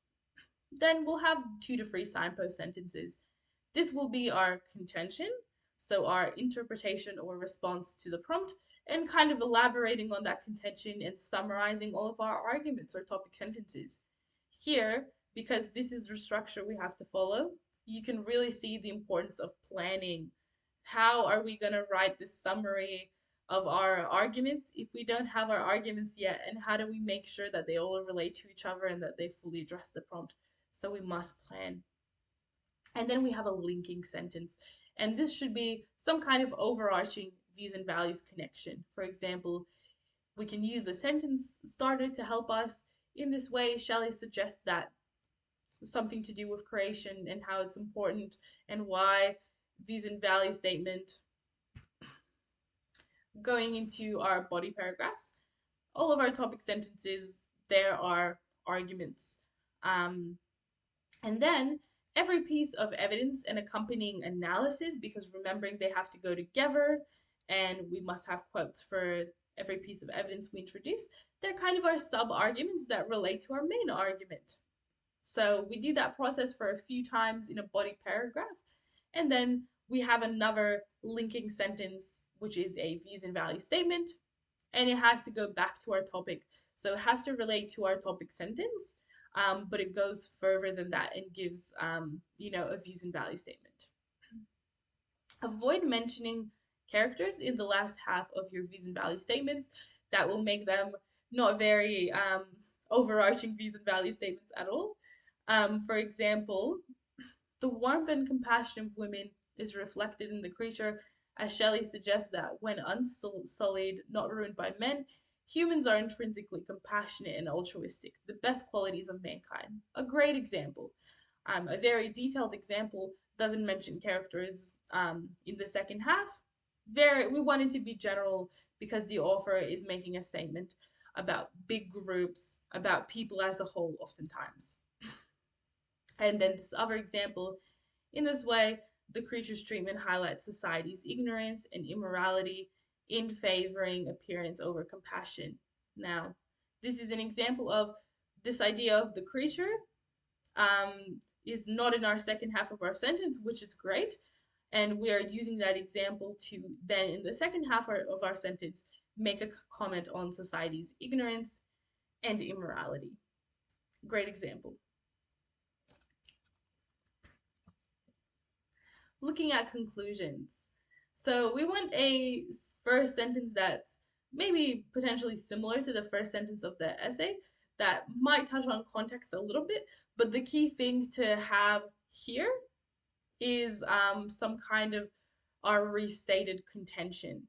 Then we'll have 2 to 3 signpost sentences. This will be our contention, so our interpretation or response to the prompt, and kind of elaborating on that contention and summarizing all of our arguments or topic sentences. Here, because this is the structure we have to follow, you can really see the importance of planning. How are we going to write this summary of our arguments if we don't have our arguments yet? And how do we make sure that they all relate to each other and that they fully address the prompt? So we must plan. And then we have a linking sentence. And this should be some kind of overarching views and values connection. For example, we can use a sentence starter to help us. In this way, Shelley suggests that something to do with creation and how it's important and why views and value statement. Going into our body paragraphs, all of our topic sentences, there are arguments. Um, And then every piece of evidence and accompanying analysis, because remembering they have to go together and we must have quotes for every piece of evidence we introduce, they're kind of our sub arguments that relate to our main argument. So we do that process for a few times in a body paragraph, and then we have another linking sentence, which is a views and value statement, and it has to go back to our topic. So it has to relate to our topic sentence, but it goes further than that and gives, a views and value statement. Avoid mentioning characters in the last half of your views and value statements. That will make them not very overarching views and value statements at all. For example, the warmth and compassion of women is reflected in the creature, as Shelley suggests that when unsullied, not ruined by men, humans are intrinsically compassionate and altruistic, the best qualities of mankind. A great example. A very detailed example doesn't mention characters in the second half, we want it to be general because the author is making a statement about big groups, about people as a whole, oftentimes. And then this other example, in this way, the creature's treatment highlights society's ignorance and immorality in favoring appearance over compassion. Now, this is an example of this idea of the creature is not in our second half of our sentence, which is great. And we are using that example to then, in the second half of our sentence, make a comment on society's ignorance and immorality. Great example. Looking at conclusions. So we want a first sentence that's maybe potentially similar to the first sentence of the essay that might touch on context a little bit, but the key thing to have here is some kind of our restated contention.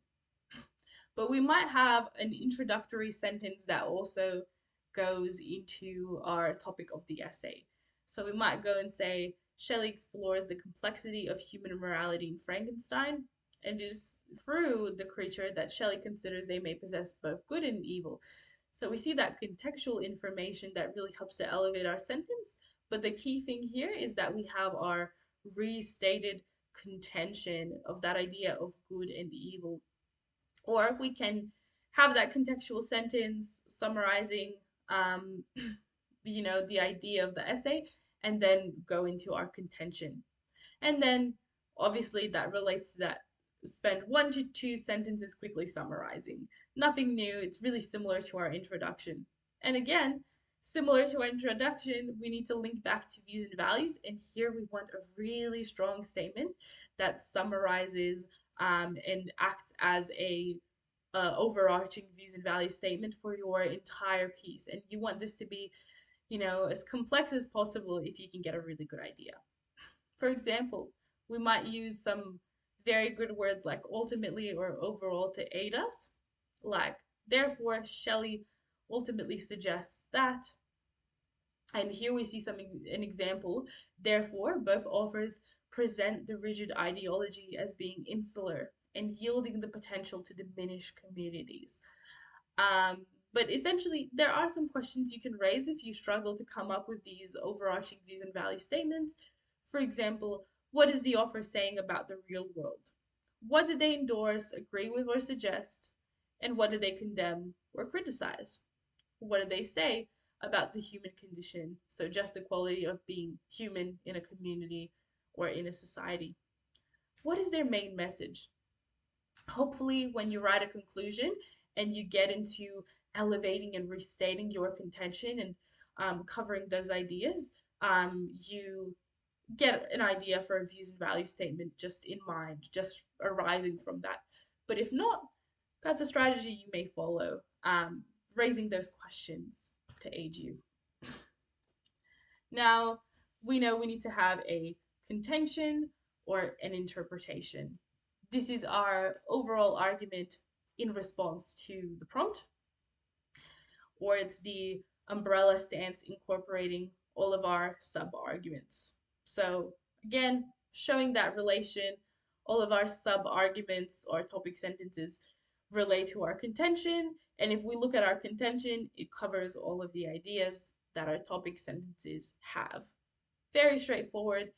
But we might have an introductory sentence that also goes into our topic of the essay. So we might go and say, Shelley explores the complexity of human morality in Frankenstein, and it is through the creature that Shelley considers they may possess both good and evil. So we see that contextual information that really helps to elevate our sentence, but the key thing here is that we have our restated contention of that idea of good and evil. Or we can have that contextual sentence summarizing, um, the idea of the essay, and then go into our contention. And then obviously that relates to that. Spend 1 to 2 sentences quickly summarizing. Nothing new, it's really similar to our introduction. And again, similar to our introduction, we need to link back to views and values. And here we want a really strong statement that summarizes and acts as a overarching views and values statement for your entire piece. And you want this to be, as complex as possible if you can get a really good idea. For example, we might use some very good words like ultimately or overall to aid us, like, therefore, Shelley ultimately suggests that. And here we see an example. Therefore, both authors present the rigid ideology as being insular and yielding the potential to diminish communities. But essentially, there are some questions you can raise if you struggle to come up with these overarching views and value statements. For example, what is the author saying about the real world? What did they endorse, agree with, or suggest? And what did they condemn or criticize? What did they say about the human condition? So, just the quality of being human in a community or in a society. What is their main message? Hopefully, when you write a conclusion and you get into elevating and restating your contention and covering those ideas, you get an idea for a views and values statement just in mind, just arising from that. But if not, that's a strategy you may follow, raising those questions to aid you. Now, we know we need to have a contention or an interpretation. This is our overall argument in response to the prompt, or it's the umbrella stance incorporating all of our sub arguments. So, again, showing that relation, all of our sub arguments or topic sentences relate to our contention. And if we look at our contention, it covers all of the ideas that our topic sentences have. Very straightforward,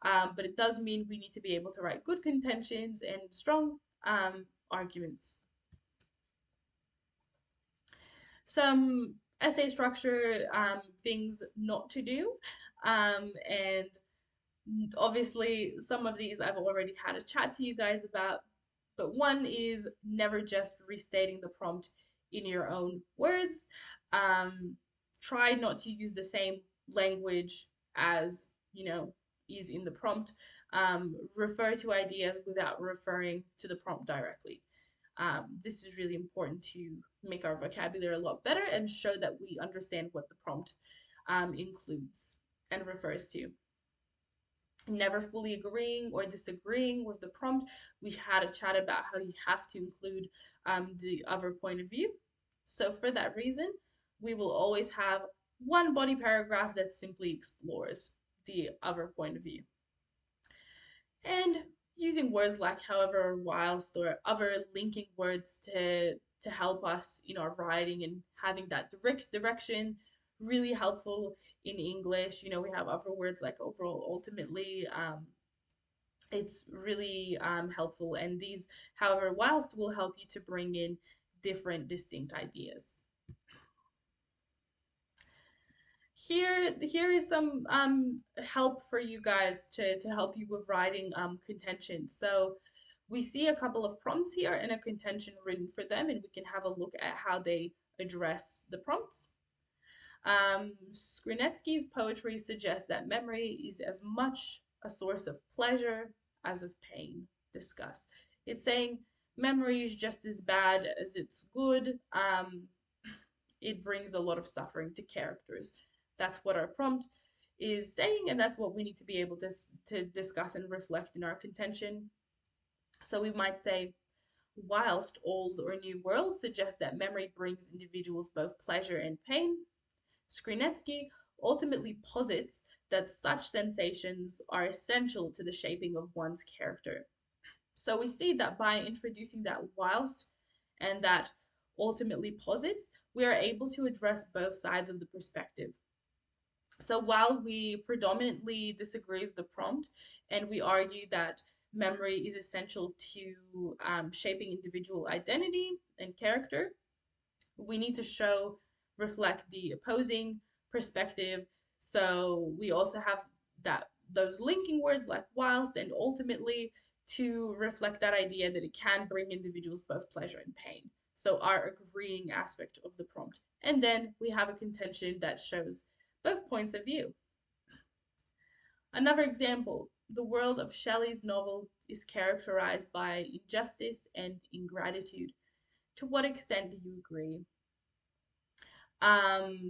but it does mean we need to be able to write good contentions and strong arguments. Some essay structure things not to do, and obviously some of these I've already had a chat to you guys about, but one is never just restating the prompt in your own words. Try not to use the same language as is in the prompt. Refer to ideas without referring to the prompt directly. This is really important to make our vocabulary a lot better and show that we understand what the prompt includes and refers to. Never fully agreeing or disagreeing with the prompt. We had a chat about how you have to include the other point of view. So for that reason, we will always have one body paragraph that simply explores the other point of view. And using words like however or whilst or other linking words to help us in our writing and having that direct direction, really helpful in English. We have other words like overall, ultimately. It's really helpful, and these however whilst will help you to bring in different distinct ideas. Here is some help for you guys to help you with writing contention. So we see a couple of prompts here and a contention written for them, and we can have a look at how they address the prompts. Skrinetsky's poetry suggests that memory is as much a source of pleasure as of pain. Discuss. It's saying memory is just as bad as it's good. It brings a lot of suffering to characters. That's what our prompt is saying, and that's what we need to be able to discuss and reflect in our contention. So we might say, whilst old or new world suggests that memory brings individuals both pleasure and pain, Skrinetsky ultimately posits that such sensations are essential to the shaping of one's character. So we see that by introducing that whilst and that ultimately posits, we are able to address both sides of the perspective. So while we predominantly disagree with the prompt and we argue that memory is essential to shaping individual identity and character, we need to show, reflect the opposing perspective. So we also have that those linking words like whilst and ultimately to reflect that idea that it can bring individuals both pleasure and pain. So our agreeing aspect of the prompt. And then we have a contention that shows both points of view. Another example, the world of Shelley's novel is characterized by injustice and ingratitude. To what extent do you agree?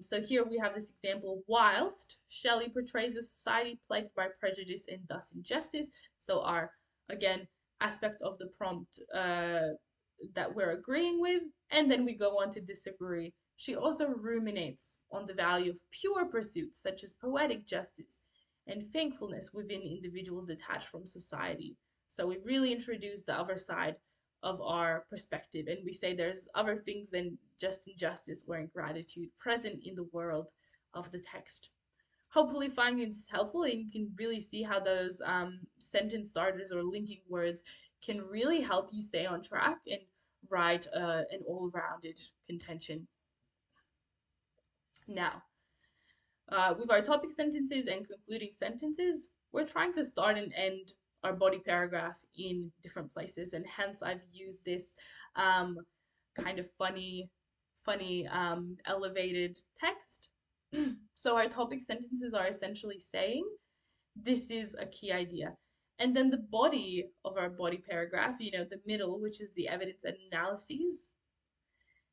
So here we have this example. Whilst Shelley portrays a society plagued by prejudice and thus injustice, so our, again, aspect of the prompt that we're agreeing with, and then we go on to disagree. She also ruminates on the value of pure pursuits such as poetic justice and thankfulness within individuals detached from society. So we really introduce the other side of our perspective, and we say there's other things than just injustice or ingratitude present in the world of the text. Hopefully finding it's helpful, and you can really see how those sentence starters or linking words can really help you stay on track and write an all-rounded contention. Now, with our topic sentences and concluding sentences, we're trying to start and end our body paragraph in different places, and hence I've used this um, kind of funny elevated text. So our topic sentences are essentially saying this is a key idea. And then the body of our body paragraph, the middle, which is the evidence and analyses,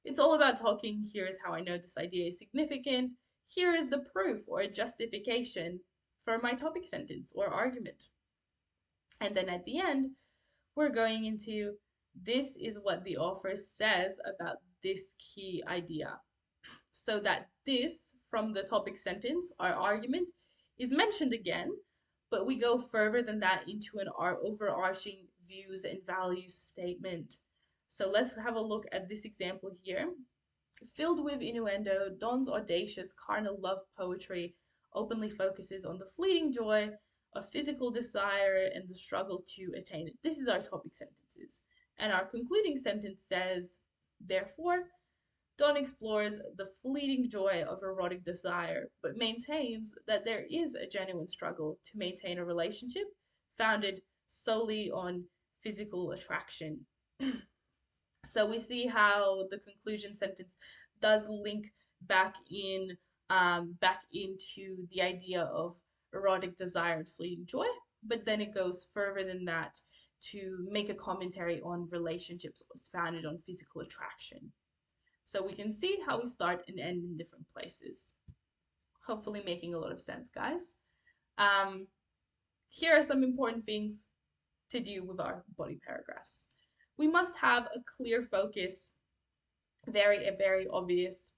it's all about talking. Here's how I know this idea is significant. Here is the proof or justification for my topic sentence or argument. And then at the end, we're going into this is what the author says about this key idea. So that this from the topic sentence, our argument, is mentioned again, but we go further than that into an overarching views and values statement. So let's have a look at this example here. Filled with innuendo, Don's audacious carnal love poetry openly focuses on the fleeting joy of physical desire and the struggle to attain it. This is our topic sentences. And our concluding sentence says, therefore, Don explores the fleeting joy of erotic desire, but maintains that there is a genuine struggle to maintain a relationship founded solely on physical attraction. So we see how the conclusion sentence does link back into the idea of erotic desire and fleeting joy, but then it goes further than that to make a commentary on relationships founded on physical attraction. So we can see how we start and end in different places. Hopefully making a lot of sense, guys. Um, Here are some important things to do with our body paragraphs. We must have a clear focus, very obvious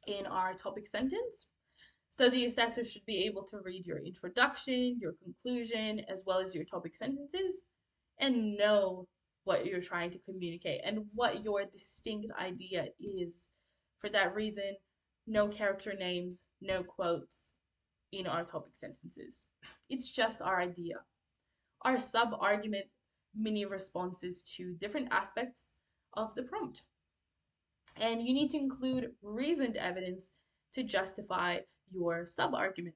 in our topic sentence. So the assessor should be able to read your introduction, your conclusion, as well as your topic sentences. and know what you're trying to communicate and what your distinct idea is. For that reason, no character names, no quotes in our topic sentences. It's just our idea. Our sub argument mini responses to different aspects of the prompt. And you need to include reasoned evidence to justify your sub argument.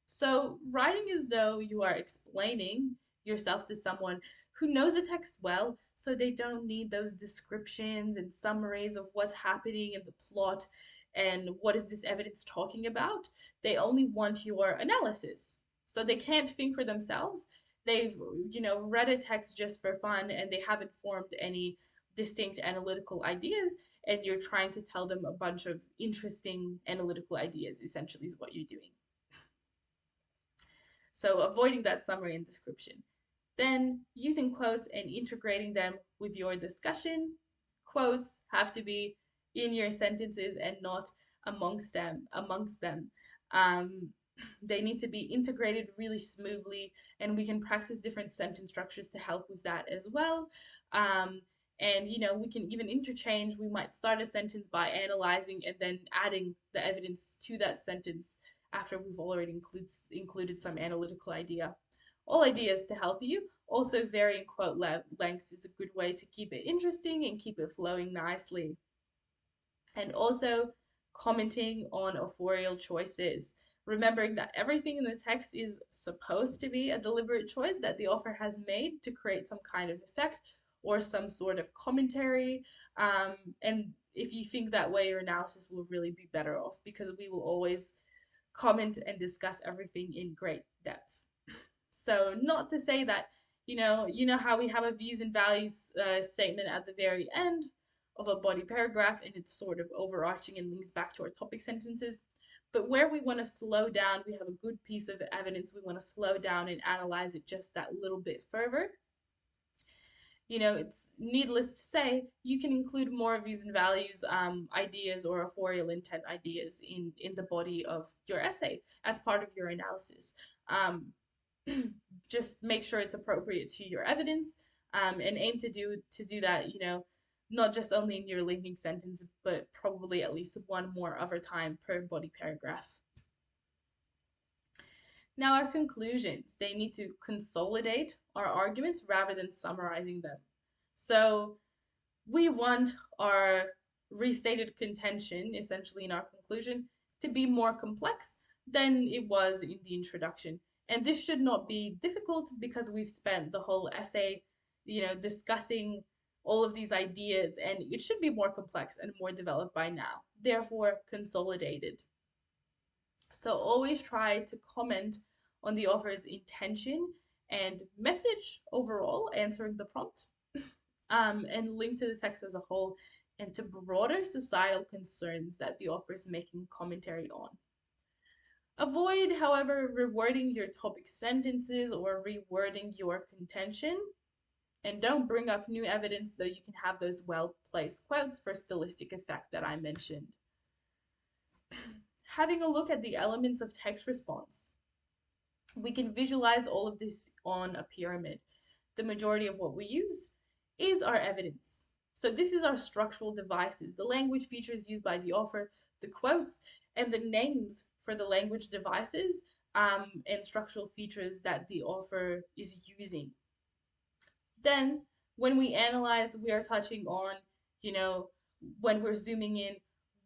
So, writing as though you are explaining yourself to someone who knows the text well, so they don't need those descriptions and summaries of what's happening in the plot and what is this evidence talking about. They only want your analysis. So they can't think for themselves. They've, read a text just for fun and they haven't formed any distinct analytical ideas, and you're trying to tell them a bunch of interesting analytical ideas, essentially, is what you're doing. So avoiding that summary and description. Then using quotes and integrating them with your discussion. Quotes have to be in your sentences and not amongst them. Um, they need to be integrated really smoothly, and we can practice different sentence structures to help with that as well. Um, and we can even interchange. We might start a sentence by analyzing and then adding the evidence to that sentence after we've already included some analytical idea. All ideas to help you. Also, varying quote lengths is a good way to keep it interesting and keep it flowing nicely. And also, commenting on authorial choices. Remembering that everything in the text is supposed to be a deliberate choice that the author has made to create some kind of effect or some sort of commentary. And if you think that way, your analysis will really be better off, because we will always comment and discuss everything in great depth. So not to say that, you know how we have a views and values statement at the very end of a body paragraph, and it's sort of overarching and links back to our topic sentences. But where we want to slow down, we have a good piece of evidence, we want to slow down and analyze it just that little bit further. It's needless to say, you can include more views and values ideas or authorial intent ideas in the body of your essay as part of your analysis. Um, just make sure it's appropriate to your evidence, and aim to do that, not just only in your linking sentence, but probably at least one more other time per body paragraph. Now, our conclusions, they need to consolidate our arguments rather than summarizing them. So we want our restated contention, essentially in our conclusion, to be more complex than it was in the introduction. And this should not be difficult, because we've spent the whole essay, discussing all of these ideas, and it should be more complex and more developed by now. Therefore, consolidated. So always try to comment on the author's intention and message overall, answering the prompt, and link to the text as a whole and to broader societal concerns that the author is making commentary on. Avoid, however, rewording your topic sentences or rewording your contention, and don't bring up new evidence, though you can have those well-placed quotes for stylistic effect that I mentioned. Having a look at the elements of text response, we can visualize all of this on a pyramid. The majority of what we use is our evidence. So this is our structural devices, the language features used by the author, the quotes, and the names for the language devices and structural features that the author is using. Then, when we analyze, we are touching on, you know, when we're zooming in,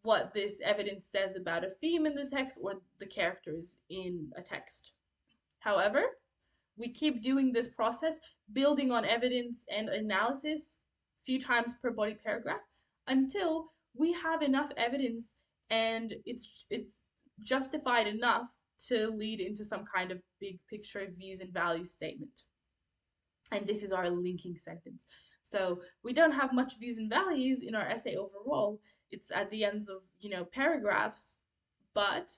what this evidence says about a theme in the text or the characters in a text. However, we keep doing this process, building on evidence and analysis a few times per body paragraph, until we have enough evidence and it's justified enough to lead into some kind of big picture views and values statement. And this is our linking sentence. So we don't have much views and values in our essay overall. It's at the ends of, paragraphs, but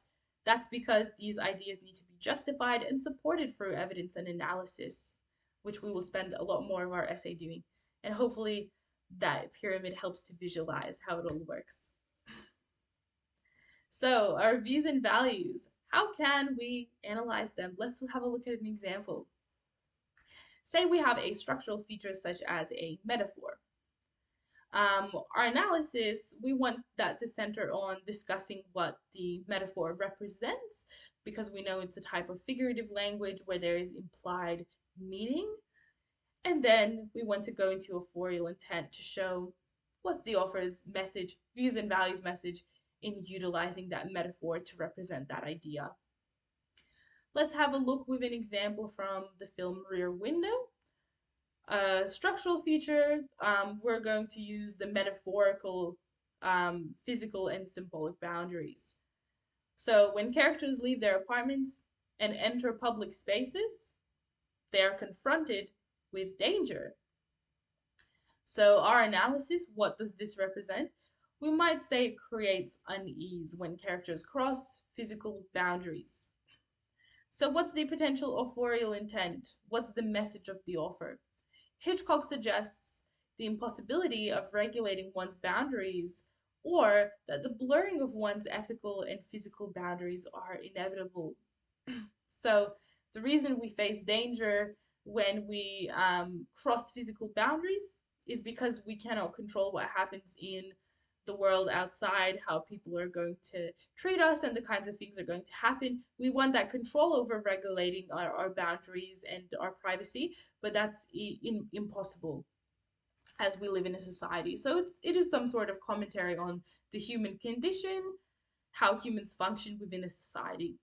that's because these ideas need to be justified and supported through evidence and analysis, which we will spend a lot more of our essay doing. And hopefully that pyramid helps to visualize how it all works. So our views and values, how can we analyze them? Let's have a look at an example. Say we have a structural feature such as a metaphor. Our analysis, we want that to center on discussing what the metaphor represents, because we know it's a type of figurative language where there is implied meaning. And then we want to go into authorial intent to show what's the author's message, views and values message in utilizing that metaphor to represent that idea. Let's have a look with an example from the film Rear Window. Structural feature, we're going to use the metaphorical, physical, and symbolic boundaries. So when characters leave their apartments and enter public spaces, they are confronted with danger. So our analysis, what does this represent? We might say it creates unease when characters cross physical boundaries. So what's the potential authorial intent? What's the message of the author? Hitchcock suggests the impossibility of regulating one's boundaries, or that the blurring of one's ethical and physical boundaries are inevitable. So, the reason we face danger when we cross physical boundaries is because we cannot control what happens in the world outside, how people are going to treat us, and the kinds of things are going to happen. We want that control over regulating our boundaries and our privacy, but that's impossible as we live in a society. So it is some sort of commentary on the human condition, how humans function within a society.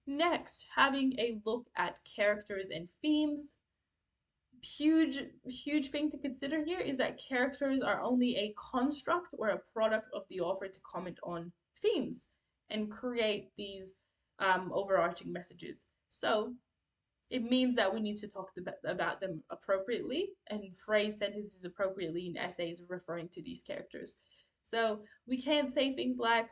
Next, having a look at characters and themes. Huge thing to consider here is that characters are only a construct or a product of the author to comment on themes and create these overarching messages. So it means that we need to talk about them appropriately and phrase sentences appropriately in essays referring to these characters. So we can't say things like,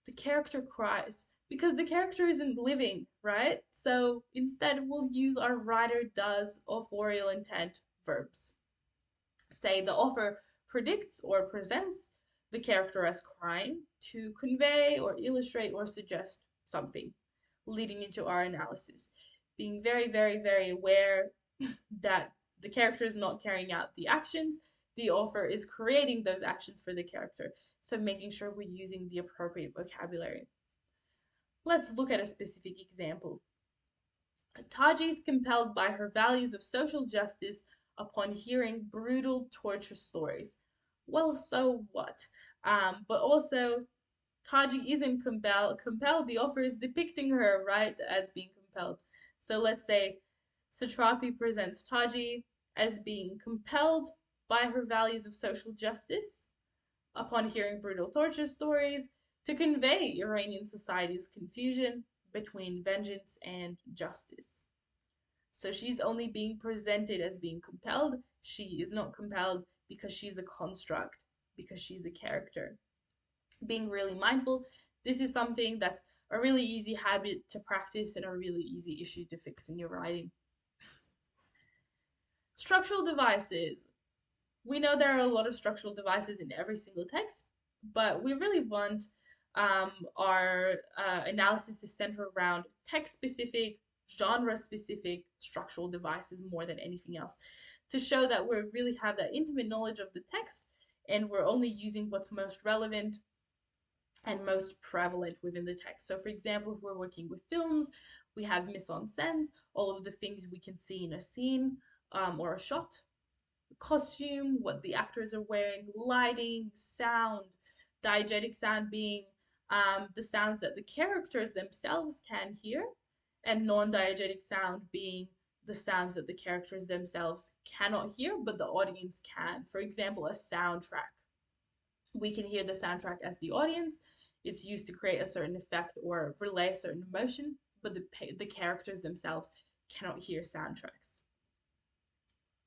the character cries, because the character isn't living, right? So instead, we'll use our writer does authorial intent verbs. Say the author predicts or presents the character as crying to convey or illustrate or suggest something, leading into our analysis. Being very aware that the character is not carrying out the actions, the author is creating those actions for the character. So making sure we're using the appropriate vocabulary. Let's look at a specific example. Taji is compelled by her values of social justice upon hearing brutal torture stories. Well, so what? But also, Taji isn't compelled. The author is depicting her, right, as being compelled. So let's say Satrapi presents Taji as being compelled by her values of social justice upon hearing brutal torture stories to convey Iranian society's confusion between vengeance and justice. So she's only being presented as being compelled. She is not compelled because she's a construct, because she's a character. Being really mindful, this is something that's a really easy habit to practice and a really easy issue to fix in your writing. Structural devices. We know there are a lot of structural devices in every single text, but we really want our analysis to center around text-specific, genre-specific structural devices more than anything else, to show that we really have that intimate knowledge of the text and we're only using what's most relevant and most prevalent within the text. So for example, if we're working with films, we have mise-en-scène, all of the things we can see in a scene or a shot, costume, what the actors are wearing, lighting, sound, diegetic sound being the sounds that the characters themselves can hear, and non-diegetic sound being the sounds that the characters themselves cannot hear, but the audience can. For example, a soundtrack. We can hear the soundtrack as the audience. It's used to create a certain effect or relay a certain emotion, but the characters themselves cannot hear soundtracks.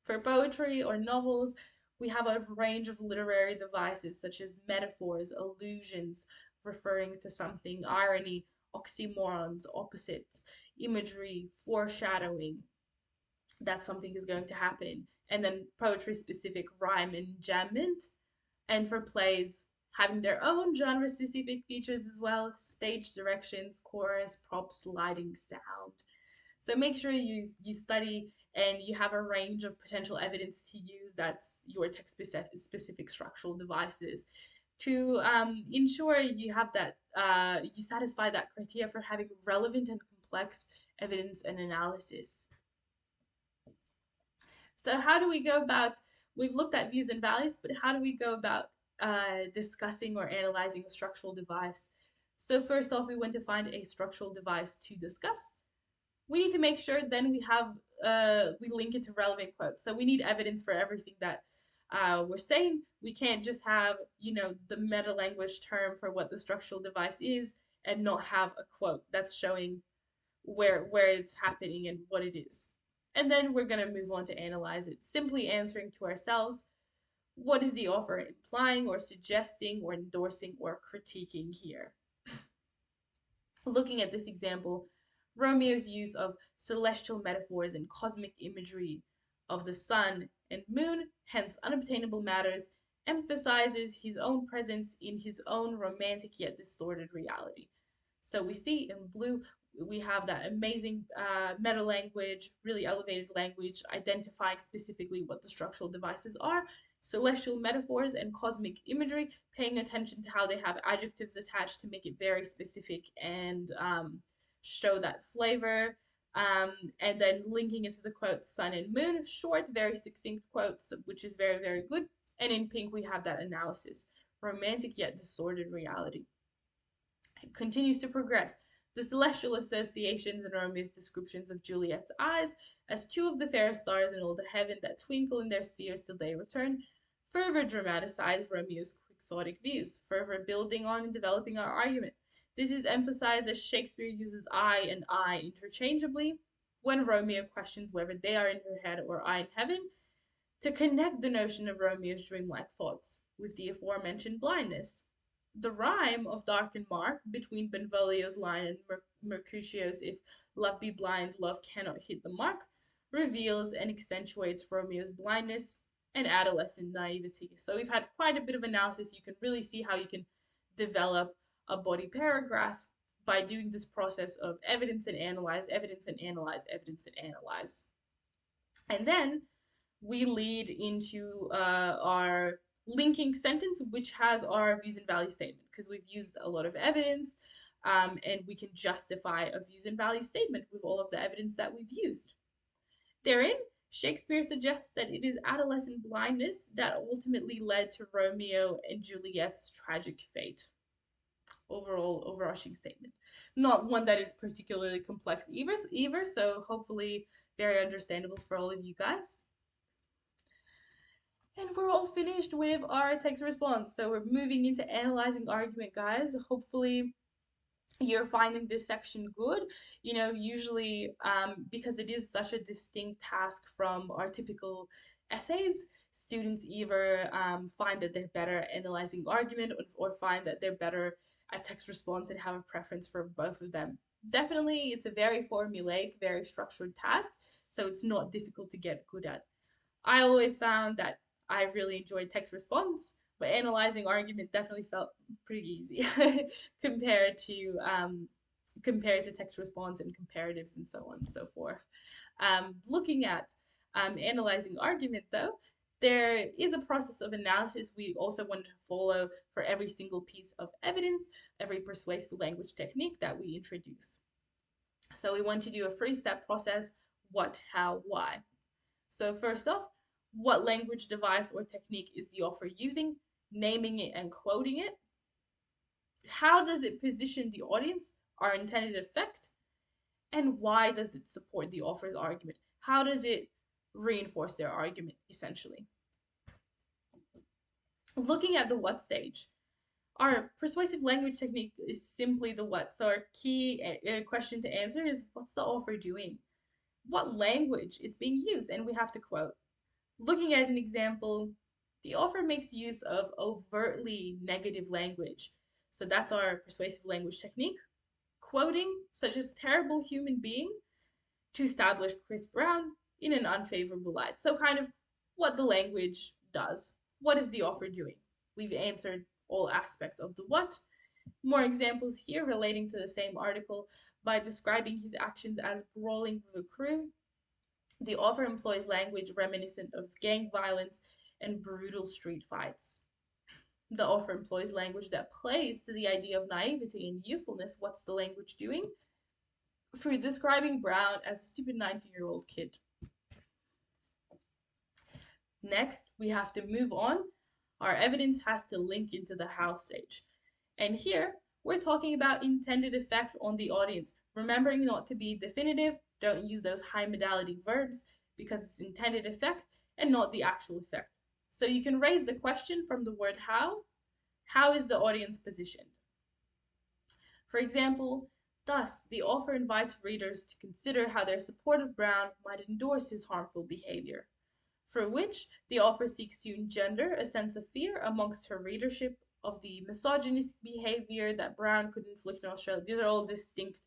For poetry or novels, we have a range of literary devices such as metaphors, allusions, referring to something, irony, oxymorons, opposites, imagery, foreshadowing that something is going to happen, and then poetry specific rhyme and enjambment. And for plays, having their own genre specific features as well, stage directions, chorus, props, lighting, sound. So make sure you study and you have a range of potential evidence to use that's your text specific structural devices to ensure you have that you satisfy that criteria for having relevant and complex evidence and analysis. So how do we go about, we've looked at views and values, but how do we go about discussing or analyzing a structural device? So first off, we want to find a structural device to discuss. We need to make sure then we link it to relevant quotes. So we need evidence for everything that we're saying. We can't just have, the meta language term for what the structural device is and not have a quote that's showing where it's happening and what it is. And then we're going to move on to analyze it, simply answering to ourselves, what is the author implying or suggesting or endorsing or critiquing here? Looking at this example, Romeo's use of celestial metaphors and cosmic imagery of the sun and moon, hence unobtainable matters, emphasizes his own presence in his own romantic yet distorted reality. So we see in blue, we have that amazing meta language, really elevated language, identifying specifically what the structural devices are, celestial metaphors and cosmic imagery, paying attention to how they have adjectives attached to make it very specific and show that flavor. And then linking it to the quotes sun and moon, short, very succinct quotes, which is very, very good. And in pink, we have that analysis, romantic yet distorted reality. It continues to progress. The celestial associations in Romeo's descriptions of Juliet's eyes as two of the fairest stars in all the heaven that twinkle in their spheres till they return further dramatize Romeo's quixotic views, further building on and developing our argument. This is emphasized as Shakespeare uses I and I interchangeably when Romeo questions whether they are in her head or I in heaven, to connect the notion of Romeo's dreamlike thoughts with the aforementioned blindness. The rhyme of Dark and Mark between Benvolio's line and Mercutio's if love be blind, love cannot hit the mark reveals and accentuates Romeo's blindness and adolescent naivety. So we've had quite a bit of analysis. You can really see how you can develop a body paragraph by doing this process of evidence and analyze, evidence and analyze, evidence and analyze. And then we lead into our linking sentence, which has our views and value statement, because we've used a lot of evidence and we can justify a views and value statement with all of the evidence that we've used. Therein, Shakespeare suggests that it is adolescent blindness that ultimately led to Romeo and Juliet's tragic fate. Overall, overarching statement. Not one that is particularly complex either, so hopefully very understandable for all of you guys. And we're all finished with our text response. So we're moving into analyzing argument, guys. Hopefully you're finding this section good. Usually because it is such a distinct task from our typical essays, students either find that they're better at analyzing argument or find that they're better at text response and have a preference for both of them. Definitely, it's a very formulaic, very structured task, so it's not difficult to get good at. I always found that I really enjoyed text response, but analyzing argument definitely felt pretty easy compared to text response and comparatives and so on and so forth. Looking at analyzing argument though, there is a process of analysis we also wanted to follow for every single piece of evidence, every persuasive language technique that we introduce. So we want to do a three-step process: what, how, why. So first off, what language device or technique is the author using, naming it and quoting it? How does it position the audience, our intended effect? And why does it support the author's argument? How does it reinforce their argument, essentially? Looking at the what stage, our persuasive language technique is simply the what. So our key question to answer is, what's the author doing? What language is being used? And we have to quote. Looking at an example, the author makes use of overtly negative language. So that's our persuasive language technique. Quoting, such as terrible human being, to establish Chris Brown in an unfavorable light. So kind of what the language does. What is the author doing? We've answered all aspects of the what. More examples here relating to the same article. By describing his actions as brawling with a crew, the author employs language reminiscent of gang violence and brutal street fights. The author employs language that plays to the idea of naivety and youthfulness. What's the language doing? Through describing Brown as a stupid 19-year-old kid. Next, we have to move on. Our evidence has to link into the how stage. And here, we're talking about intended effect on the audience. Remembering not to be definitive, don't use those high modality verbs because it's intended effect and not the actual effect. So you can raise the question from the word how. How is the audience positioned? For example, thus, the author invites readers to consider how their support of Brown might endorse his harmful behavior, for which the author seeks to engender a sense of fear amongst her readership of the misogynistic behavior that Brown could inflict on Australia. These are all distinct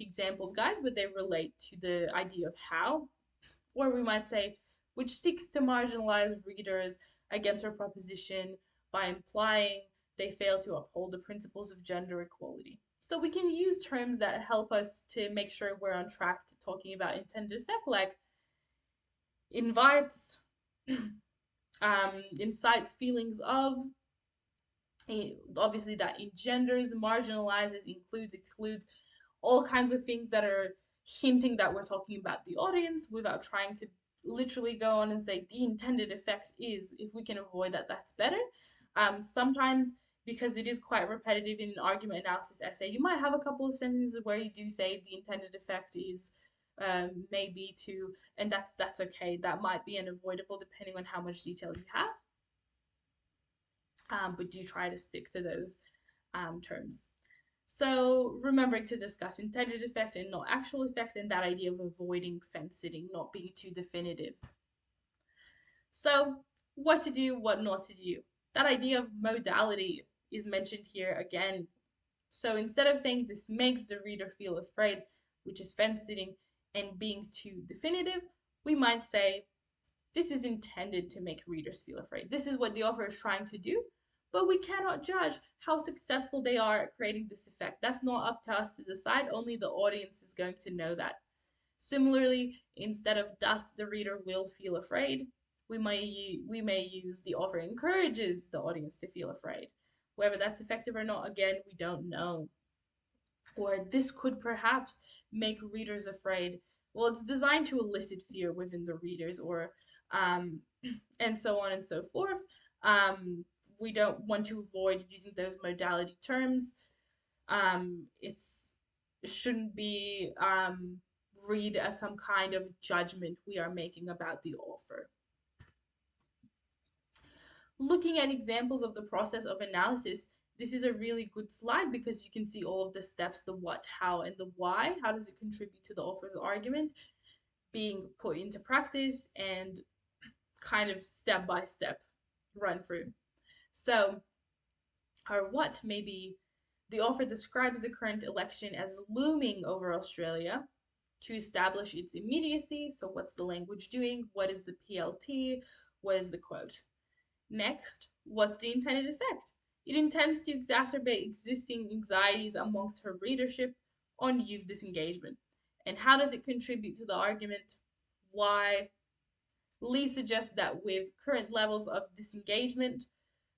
examples, guys, but they relate to the idea of how, or we might say, which seeks to marginalize readers against her proposition by implying they fail to uphold the principles of gender equality. So we can use terms that help us to make sure we're on track to talking about intended effect, like invites, incites feelings of, obviously that engenders, marginalizes, includes, excludes, all kinds of things that are hinting that we're talking about the audience without trying to literally go on and say the intended effect is. If we can avoid that, that's better. Sometimes, because it is quite repetitive in an argument analysis essay, you might have a couple of sentences where you do say the intended effect is maybe to, and that's okay. That might be unavoidable depending on how much detail you have. But do try to stick to those terms. So remembering to discuss intended effect and not actual effect, and that idea of avoiding fence sitting, not being too definitive. So what to do, what not to do. That idea of modality is mentioned here again. So instead of saying this makes the reader feel afraid, which is fence sitting, and being too definitive, we might say this is intended to make readers feel afraid. This is what the author is trying to do, but we cannot judge how successful they are at creating this effect. That's not up to us to decide, only the audience is going to know that. Similarly, instead of thus the reader will feel afraid, we may use the author encourages the audience to feel afraid. Whether that's effective or not, again, we don't know. Or this could perhaps make readers afraid. Well, it's designed to elicit fear within the readers, or um, and so on and so forth. We don't want to avoid using those modality terms. It shouldn't be read as some kind of judgment we are making about the author. Looking at examples of the process of analysis, this is a really good slide because you can see all of the steps, the what, how, and the why. How does it contribute to the author's argument being put into practice, and kind of step by step run through. So, our what may be the author describes the current election as looming over Australia to establish its immediacy. So, what's the language doing? What is the PLT? What is the quote? Next, what's the intended effect? It intends to exacerbate existing anxieties amongst her readership on youth disengagement. And how does it contribute to the argument? Why? Lee suggests that with current levels of disengagement,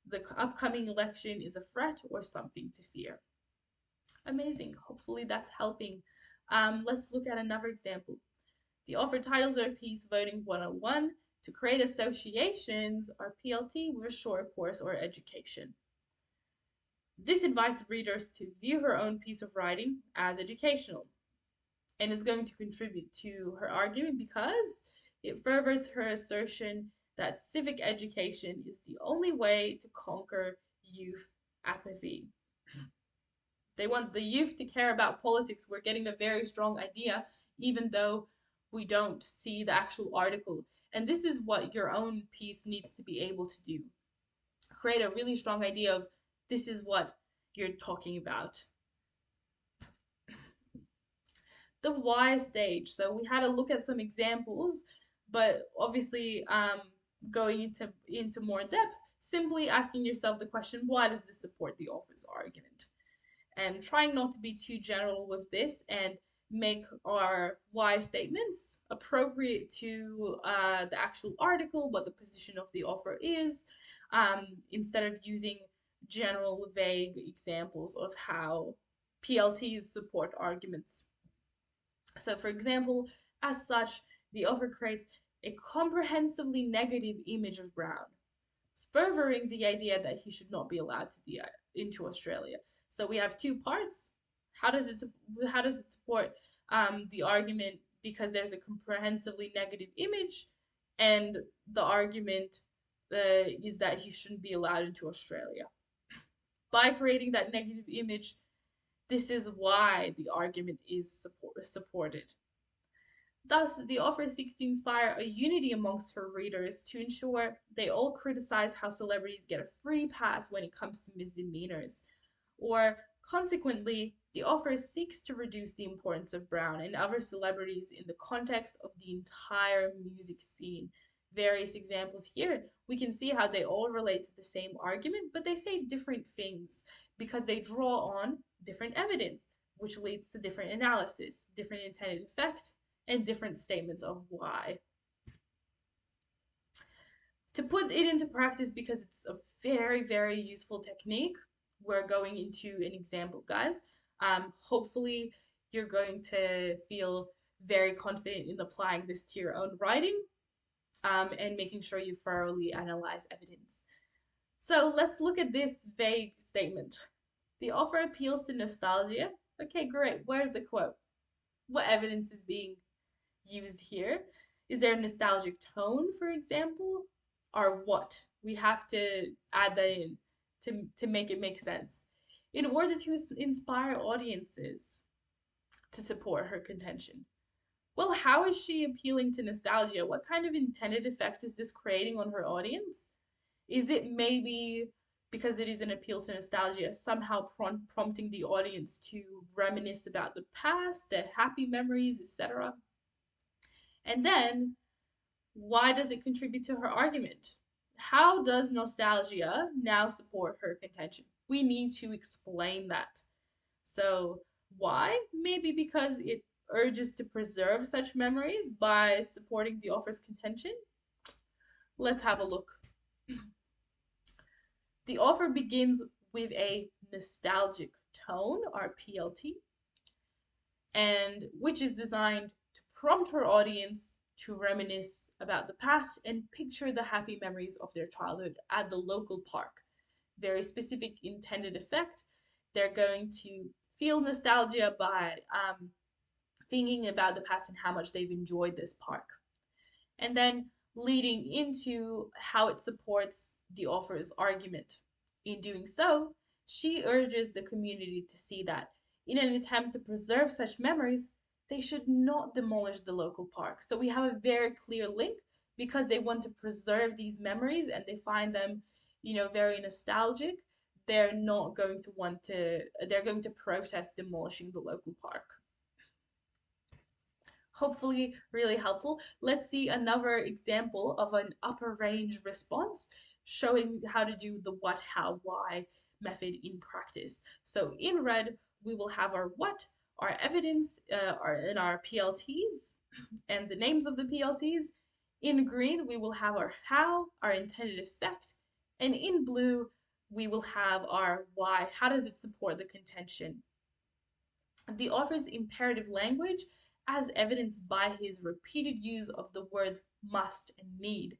the upcoming election is a threat or something to fear. Amazing. Hopefully that's helping. Let's look at another example. The author titles her piece Voting 101 to create associations, or PLT, with a short course or education. This invites readers to view her own piece of writing as educational, and is going to contribute to her argument because it furthers her assertion that civic education is the only way to conquer youth apathy. They want the youth to care about politics. We're getting a very strong idea, even though we don't see the actual article. And this is what your own piece needs to be able to do. Create a really strong idea of this is what you're talking about. The why stage. So we had a look at some examples, but obviously going into more depth, simply asking yourself the question, why does this support the author's argument? And trying not to be too general with this and make our why statements appropriate to the actual article, what the position of the author is, instead of using general vague examples of how PLTs support arguments. So, for example, as such, the author creates a comprehensively negative image of Brown, furthering the idea that he should not be allowed into Australia. So we have two parts. How does it how does it support the argument because there's a comprehensively negative image, and the argument is that he shouldn't be allowed into Australia. By creating that negative image, this is why the argument is supported. Thus, the author seeks to inspire a unity amongst her readers to ensure they all criticize how celebrities get a free pass when it comes to misdemeanors. Or, consequently, the author seeks to reduce the importance of Brown and other celebrities in the context of the entire music scene. Various examples here, we can see how they all relate to the same argument, but they say different things because they draw on different evidence, which leads to different analysis, different intended effect, and different statements of why. To put it into practice, because it's a very, very useful technique, we're going into an example, guys. Hopefully, you're going to feel very confident in applying this to your own writing and making sure you thoroughly analyze evidence. So let's look at this vague statement. The author appeals to nostalgia. Okay, great. Where's the quote? What evidence is being used here? Is there a nostalgic tone, for example? Or what? We have to add that in to make it make sense. In order to inspire audiences to support her contention. Well, how is she appealing to nostalgia? What kind of intended effect is this creating on her audience? Is it maybe because it is an appeal to nostalgia, somehow prompting the audience to reminisce about the past, their happy memories, etc.? And then, why does it contribute to her argument? How does nostalgia now support her contention? We need to explain that. So, why? Maybe because it urges to preserve such memories by supporting the author's contention? Let's have a look. The author begins with a nostalgic tone, or PLT, and which is designed to prompt her audience to reminisce about the past and picture the happy memories of their childhood at the local park. Very specific intended effect. They're going to feel nostalgia by thinking about the past and how much they've enjoyed this park. And then leading into how it supports the author's argument. In doing so, she urges the community to see that, in an attempt to preserve such memories, they should not demolish the local park. So we have a very clear link because they want to preserve these memories and they find them, very nostalgic. They're not going to want to, they're going to protest demolishing the local park. Hopefully really helpful. Let's see another example of an upper range response showing how to do the what, how, why method in practice. So in red, we will have our what, our evidence, and our PLTs, and the names of the PLTs. In green, we will have our how, our intended effect, and in blue, we will have our why. How does it support the contention? The author's imperative language, as evidenced by his repeated use of the words must and need,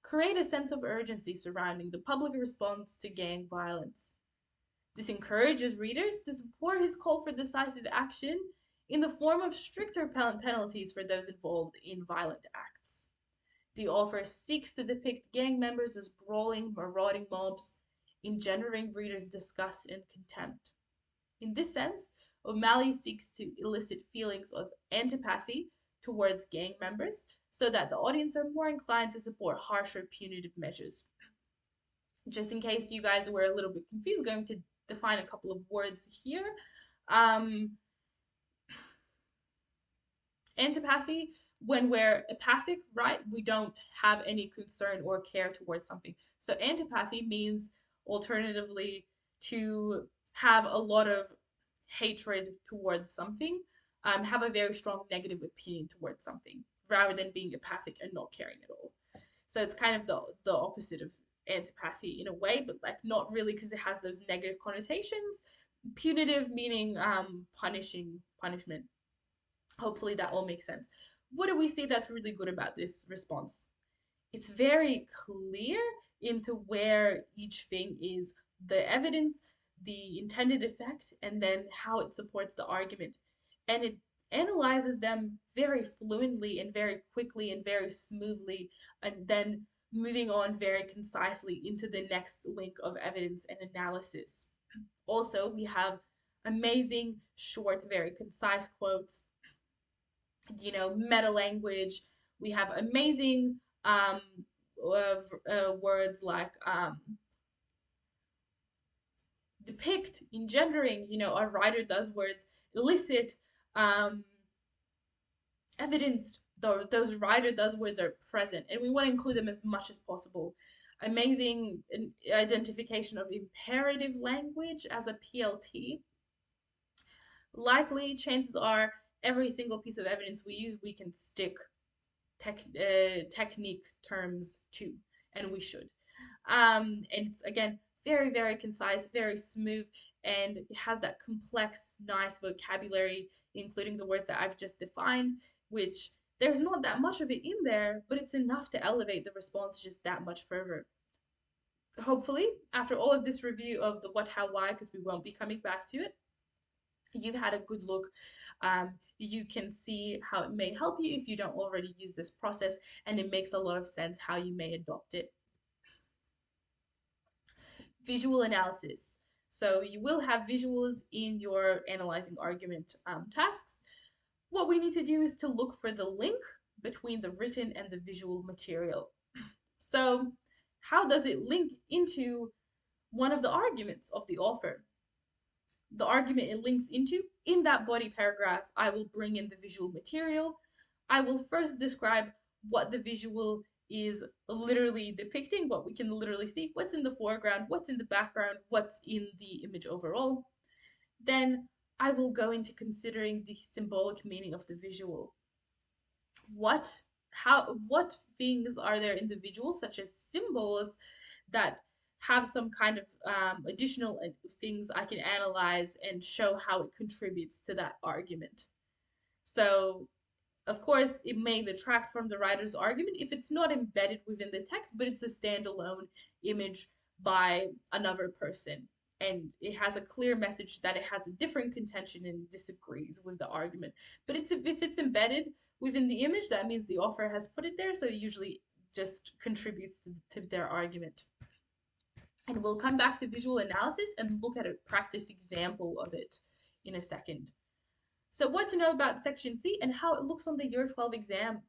create a sense of urgency surrounding the public response to gang violence. This encourages readers to support his call for decisive action in the form of stricter penalties for those involved in violent acts. The author seeks to depict gang members as brawling, marauding mobs, engendering readers' disgust and contempt. In this sense, O'Malley seeks to elicit feelings of antipathy towards gang members so that the audience are more inclined to support harsher punitive measures. Just in case you guys were a little bit confused, going to define a couple of words here. Antipathy, When we're apathic, right, we don't have any concern or care towards something. So antipathy means, alternatively, to have a lot of hatred towards something, have a very strong negative opinion towards something, rather than being apathic and not caring at all. So it's kind of the opposite of antipathy in a way, but like not really, because it has those negative connotations. Punitive meaning punishment. Hopefully that all makes sense. What do we see that's really good about this response? It's very clear into where each thing is, the evidence, the intended effect, and then how it supports the argument. And it analyzes them very fluently and very quickly and very smoothly, and then moving on very concisely into the next link of evidence and analysis. Also, we have amazing, short, very concise quotes, meta language. We have amazing words like depict, engendering. Our writer does words elicit, um, evidenced. Those writer does words are present, and we want to include them as much as possible. Amazing identification of imperative language as a PLT. Likely, chances are every single piece of evidence we use, we can stick technique terms too, and we should. And it's again very, very concise, very smooth, and it has that complex, nice vocabulary, including the words that I've just defined, which there's not that much of it in there, but it's enough to elevate the response just that much further. Hopefully, after all of this review of the what, how, why, because we won't be coming back to it, you've had a good look. You can see how it may help you if you don't already use this process, and it makes a lot of sense how you may adopt it. Visual analysis. So you will have visuals in your analyzing argument tasks. What we need to do is to look for the link between the written and the visual material. So how does it link into one of the arguments of the author? The argument it links into, in that body paragraph, I will bring in the visual material. I will first describe what the visual is literally depicting, what we can literally see, what's in the foreground, what's in the background, what's in the image overall. Then I will go into considering the symbolic meaning of the visual. What things are there in the visual, such as symbols, that have some kind of additional things I can analyze and show how it contributes to that argument. So, of course, it may detract from the writer's argument if it's not embedded within the text, but it's a standalone image by another person. And it has a clear message that it has a different contention and disagrees with the argument. But if it's embedded within the image, that means the author has put it there, so it usually just contributes to their argument. And we'll come back to visual analysis and look at a practice example of it in a second. So what to know about section C and how it looks on the year 12 exam.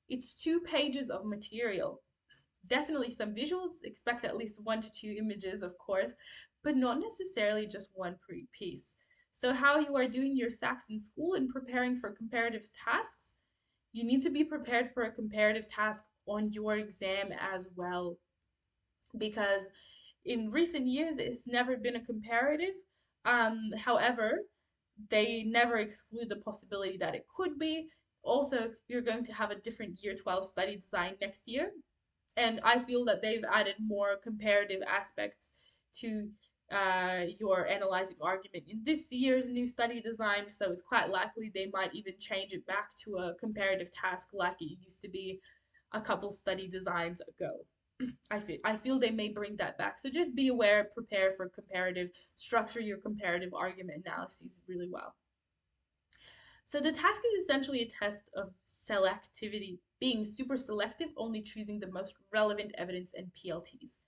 It's 2 pages of material. Definitely some visuals, expect at least 1 to 2 images, of course, but not necessarily just one piece. So how you are doing your SACs in school and preparing for comparative tasks, you need to be prepared for a comparative task on your exam as well. Because in recent years, it's never been a comparative. However, they never exclude the possibility that it could be. Also, you're going to have a different year 12 study design next year. And I feel that they've added more comparative aspects to your analyzing argument in this year's new study design. So it's quite likely they might even change it back to a comparative task like it used to be a couple study designs ago. I feel they may bring that back. So just be aware, prepare for comparative, structure your comparative argument analyses really well. So the task is essentially a test of selectivity, being super selective, only choosing the most relevant evidence and PLTs.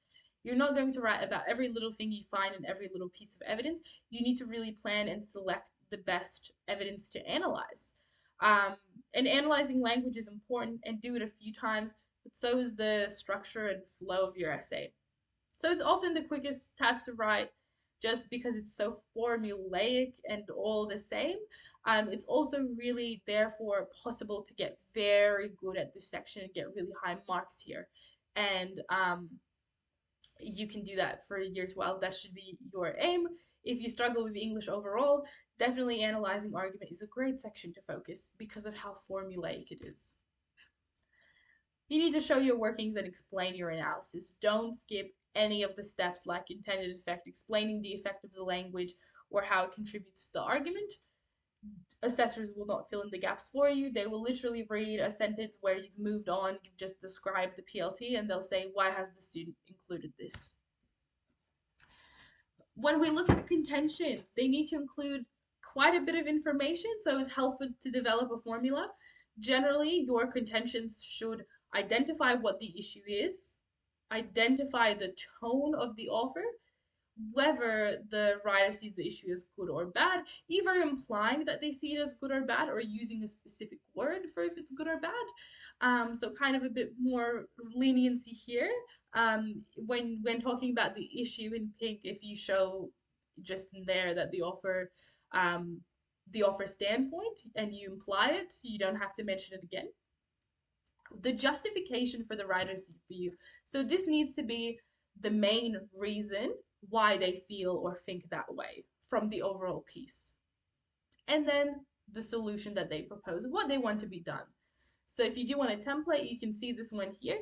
You're not going to write about every little thing you find in every little piece of evidence. You need to really plan and select the best evidence to analyze. Um, and analyzing language is important, and do it a few times, but so is the structure and flow of your essay. So it's often the quickest task to write, just because it's so formulaic and all the same. It's also really therefore possible to get very good at this section and get really high marks here. And you can do that for year 12. That should be your aim. If you struggle with English overall, definitely analyzing argument is a great section to focus because of how formulaic it is. You need to show your workings and explain your analysis. Don't skip any of the steps like intended effect, explaining the effect of the language or how it contributes to the argument. Assessors will not fill in the gaps for you. They will literally read a sentence where you've moved on, you've just described the PLT, and they'll say, why has the student included this? When we look at contentions, they need to include quite a bit of information, so it's helpful to develop a formula. Generally, your contentions should identify what the issue is, identify the tone of the offer, whether the writer sees the issue as good or bad, either implying that they see it as good or bad or using a specific word for if it's good or bad. So kind of a bit more leniency here. When talking about the issue in pink, if you show just in there that the offer standpoint and you imply it, you don't have to mention it again. The justification for the writer's view. So this needs to be the main reason why they feel or think that way from the overall piece. And then the solution that they propose, what they want to be done. So if you do want a template, you can see this one here.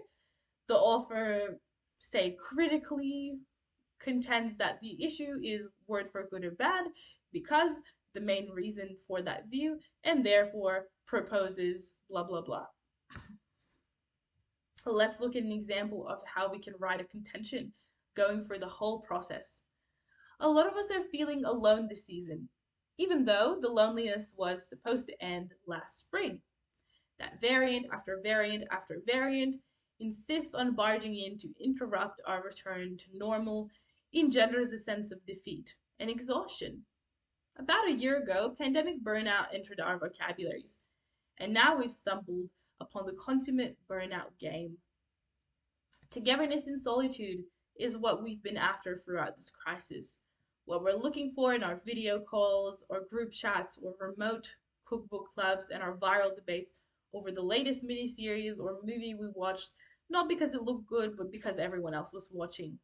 The author, say, critically contends that the issue is word for good or bad because the main reason for that view, and therefore proposes blah, blah, blah. Let's look at an example of how we can write a contention going through the whole process. A lot of us are feeling alone this season, even though the loneliness was supposed to end last spring. That variant after variant after variant insists on barging in to interrupt our return to normal, engenders a sense of defeat and exhaustion. About a year ago, pandemic burnout entered our vocabularies, and now we've stumbled upon the consummate burnout game. Togetherness in solitude is what we've been after throughout this crisis. What we're looking for in our video calls or group chats or remote cookbook clubs and our viral debates over the latest miniseries or movie we watched, not because it looked good, but because everyone else was watching.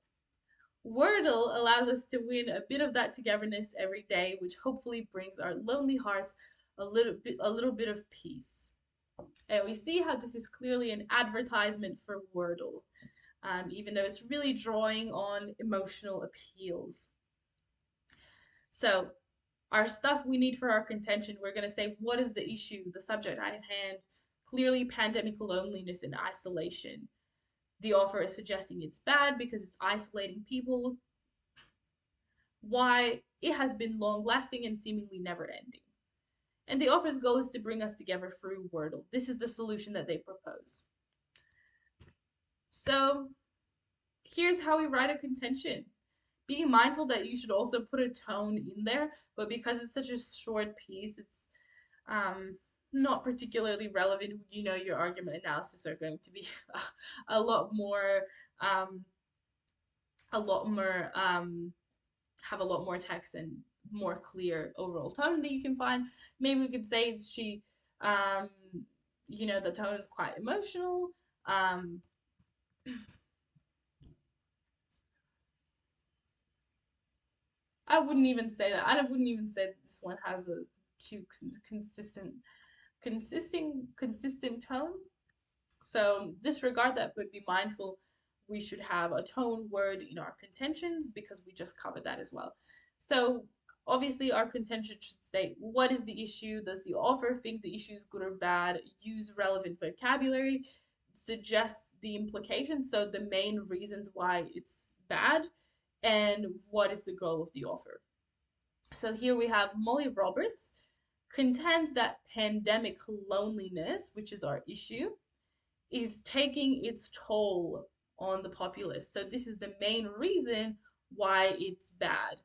Wordle allows us to win a bit of that togetherness every day, which hopefully brings our lonely hearts a little bit of peace. And we see how this is clearly an advertisement for Wordle, even though it's really drawing on emotional appeals. So, our stuff we need for our contention, we're going to say, what is the issue, the subject at hand? Clearly, pandemic loneliness and isolation. The author is suggesting it's bad because it's isolating people. Why? It has been long lasting and seemingly never ending. And the author's goal is to bring us together through Wordle. This is the solution that they propose. So, here's how we write a contention. Being mindful that you should also put a tone in there, but because it's such a short piece, it's not particularly relevant. You know, your argument analysis are going to be a lot more, um, a lot more, have a lot more text and more clear overall tone that you can find. Maybe we could say she, um, the tone is quite emotional. Um, I wouldn't even say that. I wouldn't even say that this one has a too consistent tone. So disregard that, but be mindful. We should have a tone word in our contentions because we just covered that as well. So obviously our contention should say, what is the issue? Does the author think the issue is good or bad? Use relevant vocabulary. Suggest the implications. So the main reasons why it's bad and what is the goal of the author. So here we have Molly Roberts contends that pandemic loneliness, which is our issue, is taking its toll on the populace. So this is the main reason why it's bad,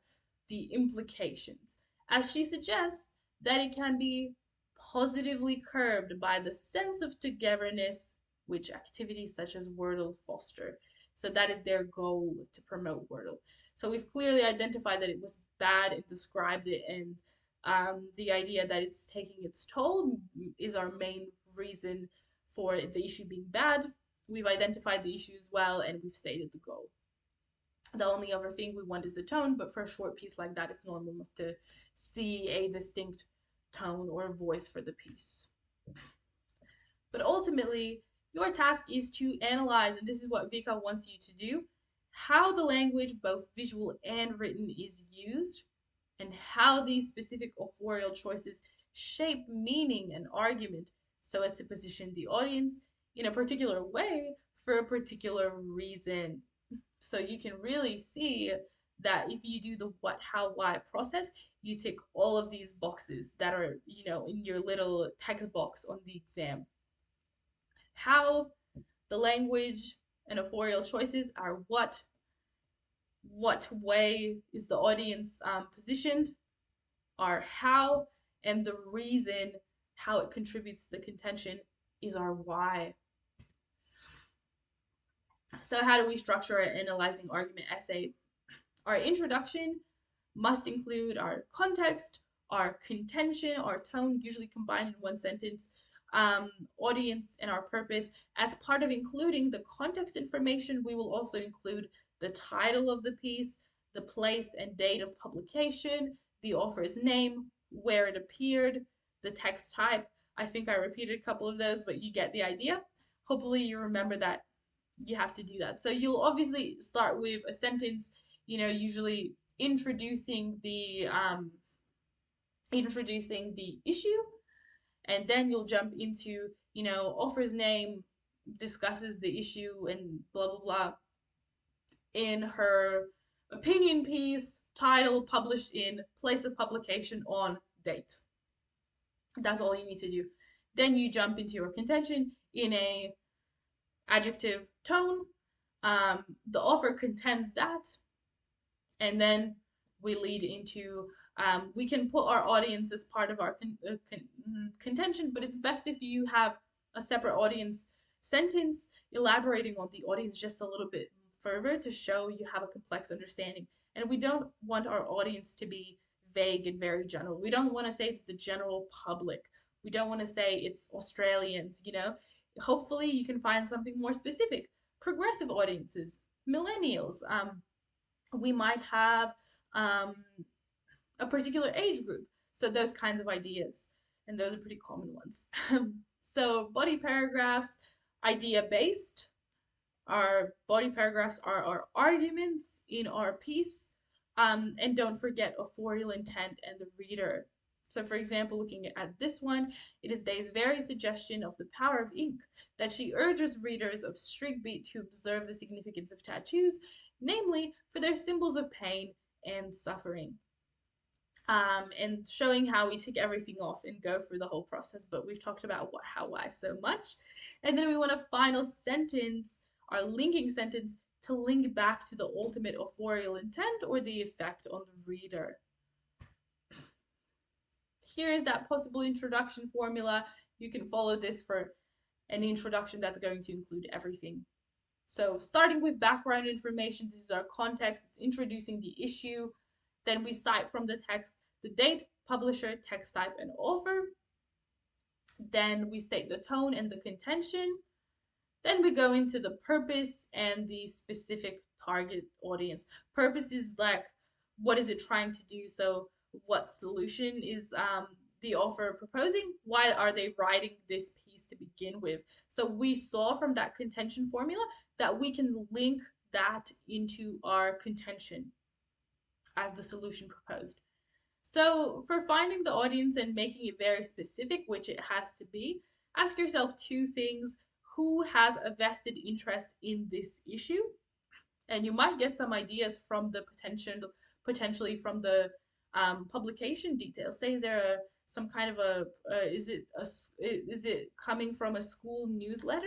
the implications. As she suggests, that it can be positively curbed by the sense of togetherness which activities such as Wordle foster. So that is their goal, to promote Wordle. So we've clearly identified that it was bad and described it, and the idea that it's taking its toll is our main reason for the issue being bad. We've identified the issue as well, and we've stated the goal. The only other thing we want is a tone, but for a short piece like that, it's normal enough to see a distinct tone or voice for the piece. But ultimately, your task is to analyze, and this is what Vika wants you to do, how the language, both visual and written, is used, and how these specific authorial choices shape meaning and argument so as to position the audience in a particular way for a particular reason. So you can really see that if you do the what, how, why process, you tick all of these boxes that are, in your little text box on the exam. How, the language, and authorial choices are what way is the audience positioned, are how, and the reason how it contributes to the contention is our why. So how do we structure an analyzing argument essay? Our introduction must include our context, our contention, our tone, usually combined in one sentence, audience, and our purpose. As part of including the context information, we will also include the title of the piece, the place and date of publication, the author's name, where it appeared, the text type. I think I repeated a couple of those, but you get the idea. Hopefully, you remember that you have to do that. So you'll obviously start with a sentence, usually introducing the issue, and then you'll jump into, author's name, discusses the issue and blah blah blah in her opinion piece, title, published in, place of publication, on, date. That's all you need to do. Then you jump into your contention in a adjective tone. The author contends that, and then we lead into, we can put our audience as part of our contention, but it's best if you have a separate audience sentence elaborating on the audience just a little bit further to show you have a complex understanding. And we don't want our audience to be vague and very general. We don't want to say it's the general public. We don't want to say it's Australians. Hopefully you can find something more specific. Progressive audiences, millennials, we might have um, a particular age group. So those kinds of ideas, and those are pretty common ones. So body paragraphs, idea based. Our body paragraphs are our arguments in our piece. And don't forget authorial intent and the reader. So, for example, looking at this one, it is Day's very suggestion of the power of ink that she urges readers of Streakbeat to observe the significance of tattoos, namely for their symbols of pain and suffering. And showing how we tick everything off and go through the whole process. But we've talked about what, how, why so much. And then we want a final sentence, our linking sentence, to link back to the ultimate authorial intent or the effect on the reader. Here is that possible introduction formula. You can follow this for an introduction that's going to include everything. So starting with background information, this is our context. It's introducing the issue. Then we cite from the text the date, publisher, text type, and author. Then we state the tone and the contention. Then we go into the purpose and the specific target audience. Purpose is like, what is it trying to do? So what solution is the author proposing? Why are they writing this piece to begin with? So we saw from that contention formula that we can link that into our contention as the solution proposed. So for finding the audience and making it very specific, which it has to be, ask yourself two things. Who has a vested interest in this issue? And you might get some ideas from the potentially from the publication details. Say, is there some kind of is it coming from a school newsletter?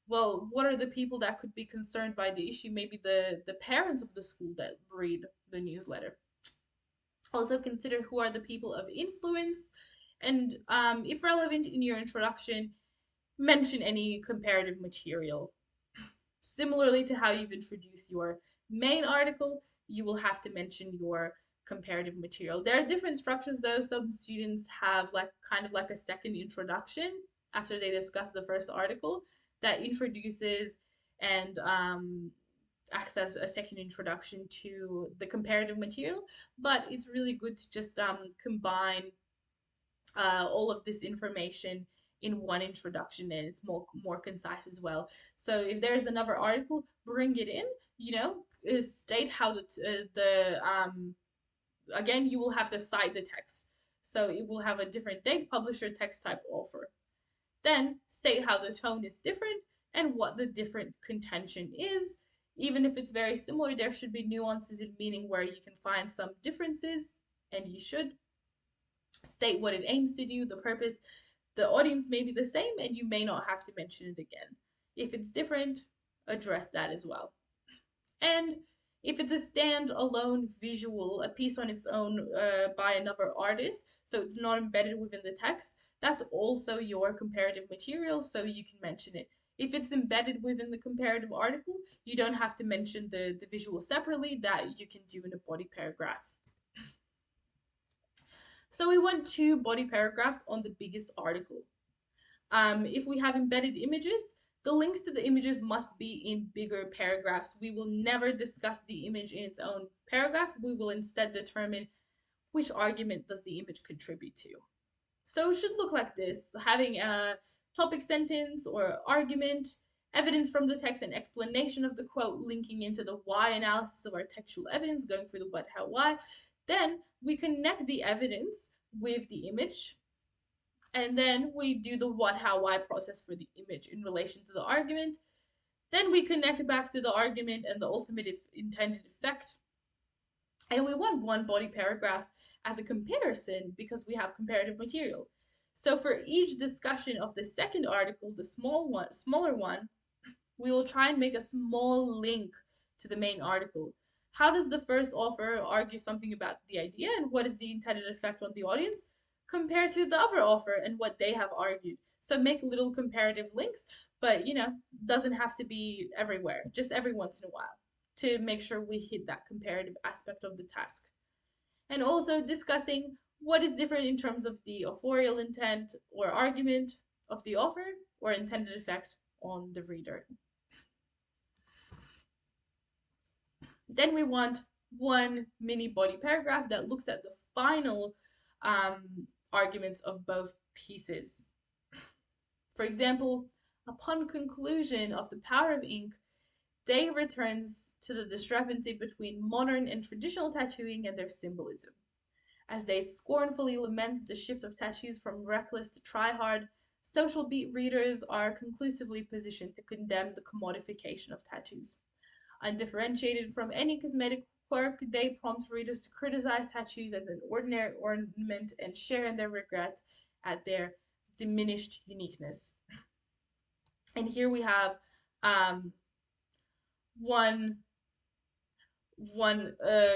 Well, what are the people that could be concerned by the issue? Maybe the parents of the school that read the newsletter. Also consider who are the people of influence, and if relevant in your introduction, mention any comparative material. Similarly to how you've introduced your main article, you will have to mention your comparative material. There are different structures though. Some students have like kind of like a second introduction after they discuss the first article that introduces and acts as a second introduction to the comparative material. But it's really good to just combine all of this information in one introduction, and it's more concise as well. So if there's another article, bring it in. State how the again, you will have to cite the text, so it will have a different date, publisher, text type, author. Then state how the tone is different and what the different contention is. Even if it's very similar, there should be nuances in meaning where you can find some differences, and you should state what it aims to do, the purpose. The audience may be the same, and you may not have to mention it again. If it's different, address that as well. And if it's a stand-alone visual, a piece on its own by another artist, so it's not embedded within the text, that's also your comparative material, so you can mention it. If it's embedded within the comparative article, you don't have to mention the visual separately, that you can do in a body paragraph. So we want 2 body paragraphs on the biggest article. If we have embedded images, the links to the images must be in bigger paragraphs. We will never discuss the image in its own paragraph. We will instead determine which argument does the image contribute to. So it should look like this, having a topic sentence or argument, evidence from the text, and explanation of the quote, linking into the why analysis of our textual evidence, going through the what, how, why. Then we connect the evidence with the image, and then we do the what, how, why process for the image in relation to the argument. Then we connect it back to the argument and the ultimate intended effect. And we want 1 body paragraph as a comparison because we have comparative material. So for each discussion of the second article, the smaller one, we will try and make a small link to the main article. How does the first author argue something about the idea, and what is the intended effect on the audience compared to the other author and what they have argued? So make little comparative links, but doesn't have to be everywhere, just every once in a while, to make sure we hit that comparative aspect of the task. And also discussing what is different in terms of the authorial intent or argument of the author or intended effect on the reader. Then we want 1 mini body paragraph that looks at the final arguments of both pieces. For example, upon conclusion of The Power of Ink, Day returns to the discrepancy between modern and traditional tattooing and their symbolism. As they scornfully lament the shift of tattoos from reckless to try-hard, social beat readers are conclusively positioned to condemn the commodification of tattoos. Undifferentiated from any cosmetic quirk, they prompt readers to criticize tattoos as an ordinary ornament and share in their regret at their diminished uniqueness. And here we have one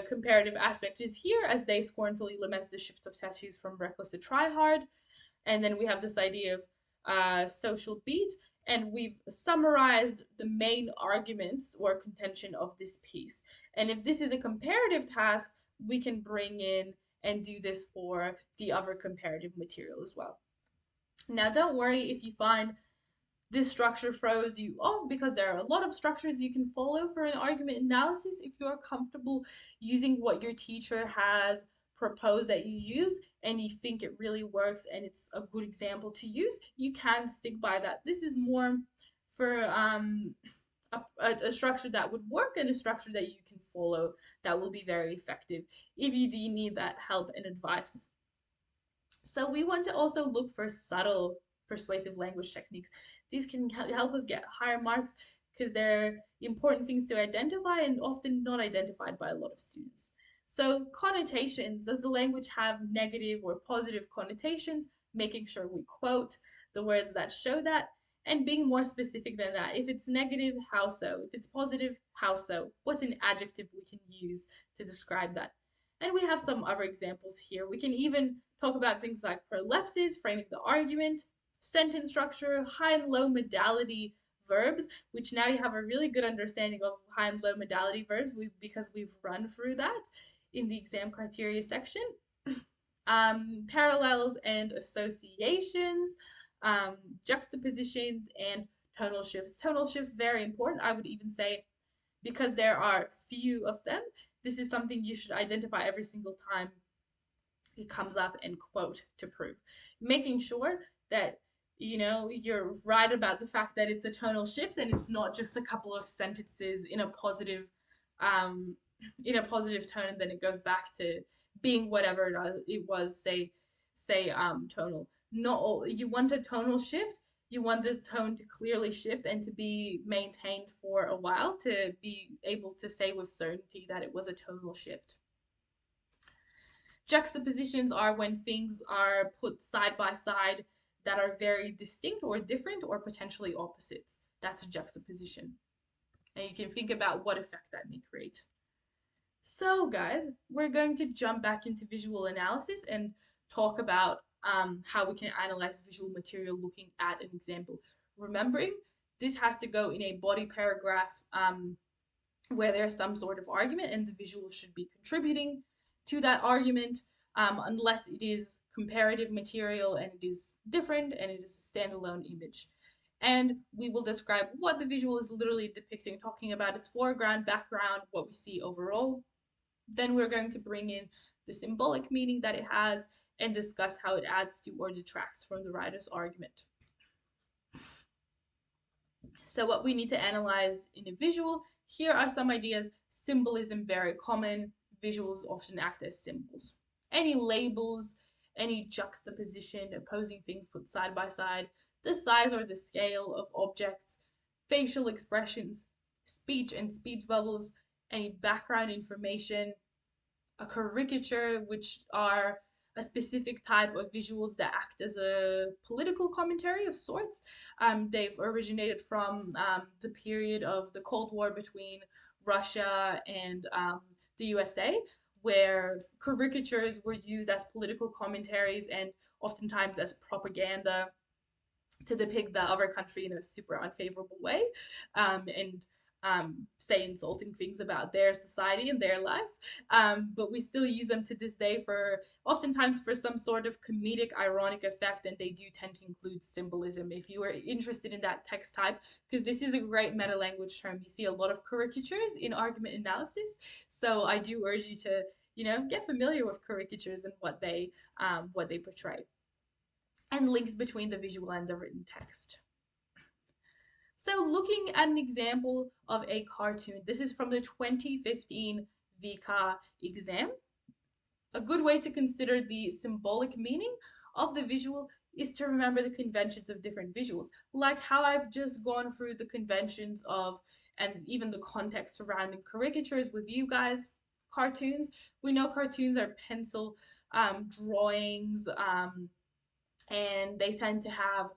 comparative aspect is here, as they scornfully laments the shift of tattoos from reckless to try hard. And then we have this idea of social beat, and we've summarized the main arguments or contention of this piece. And if this is a comparative task, we can bring in and do this for the other comparative material as well. Now, don't worry if you find this structure throws you off, because there are a lot of structures you can follow for an argument analysis. If you're comfortable using what your teacher has proposed that you use and you think it really works and it's a good example to use, you can stick by that. This is more for a structure that would work and a structure that you can follow that will be very effective if you do need that help and advice. So we want to also look for subtle persuasive language techniques. These can help us get higher marks because they're important things to identify and often not identified by a lot of students. So connotations, does the language have negative or positive connotations? Making sure we quote the words that show that, and being more specific than that. If it's negative, how so? If it's positive, how so? What's an adjective we can use to describe that? And we have some other examples here. We can even talk about things like prolepsis, framing the argument, sentence structure, high and low modality verbs, which now you have a really good understanding of high and low modality verbs because we've run through that in the exam criteria section. Parallels and associations, um, juxtapositions, and tonal shifts. Tonal shifts, very important. I would even say because there are few of them, this is something you should identify every single time it comes up and quote to prove. Making sure that you're right about the fact that it's a tonal shift and it's not just a couple of sentences um in a positive tone and then it goes back to being whatever it was, say tonal. Not all, you want a tonal shift, you want the tone to clearly shift and to be maintained for a while to be able to say with certainty that it was a tonal shift. Juxtapositions are when things are put side by side that are very distinct or different or potentially opposites. That's a juxtaposition. And you can think about what effect that may create. So, guys, we're going to jump back into visual analysis and talk about how we can analyze visual material looking at an example. Remembering this has to go in a body paragraph where there's some sort of argument and the visuals should be contributing to that argument, unless it is comparative material and it is different and it is a standalone image. And we will describe what the visual is literally depicting, talking about its foreground, background, what we see overall. Then we're going to bring in the symbolic meaning that it has and discuss how it adds to or detracts from the writer's argument. So what we need to analyze in a visual, here are some ideas. Symbolism, very common. Visuals often act as symbols. Any labels, any juxtaposition, opposing things put side by side, the size or the scale of objects, facial expressions, speech and speech bubbles, any background information, a caricature, which are a specific type of visuals that act as a political commentary of sorts. They've originated from the period of the Cold War between Russia and the USA, where caricatures were used as political commentaries and oftentimes as propaganda to depict the other country in a super unfavorable way, and say insulting things about their society and their life. But we still use them to this day for oftentimes for some sort of comedic, ironic effect, and they do tend to include symbolism if you are interested in that text type, because this is a great meta language term. You see a lot of caricatures in argument analysis, so I do urge you to get familiar with caricatures and what they portray, and links between the visual and the written text. So looking at an example of a cartoon, this is from the 2015 VCA exam. A good way to consider the symbolic meaning of the visual is to remember the conventions of different visuals, like how I've just gone through the conventions of and even the context surrounding caricatures with you guys. Cartoons, we know cartoons are pencil drawings, and they tend to have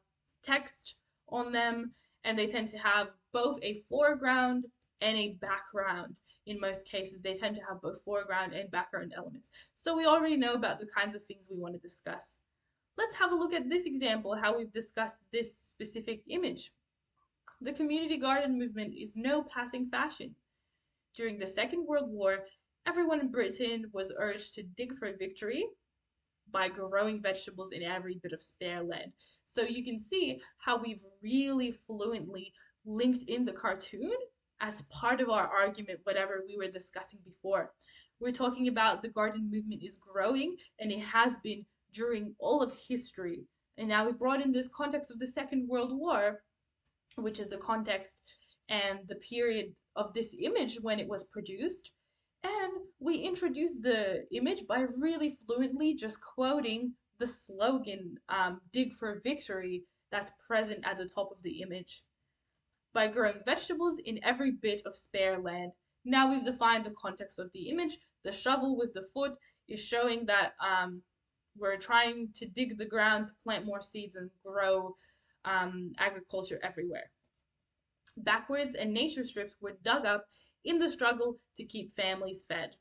text on them, and they tend to have both a foreground and a background. In most cases, they tend to have both foreground and background elements. So we already know about the kinds of things we want to discuss. Let's have a look at this example, how we've discussed this specific image. The community garden movement is no passing fashion. During the Second World War, everyone in Britain was urged to dig for victory by growing vegetables in every bit of spare land. So you can see how we've really fluently linked in the cartoon as part of our argument, whatever we were discussing before. We're talking about the garden movement is growing, and it has been during all of history. And now we brought in this context of the Second World War, which is the context and the period of this image when it was produced. And we introduced the image by really fluently just quoting the slogan, dig for victory, that's present at the top of the image. By growing vegetables in every bit of spare land. Now we've defined the context of the image. The shovel with the foot is showing that we're trying to dig the ground to plant more seeds and grow agriculture everywhere. Backwards and nature strips were dug up in the struggle to keep families fed.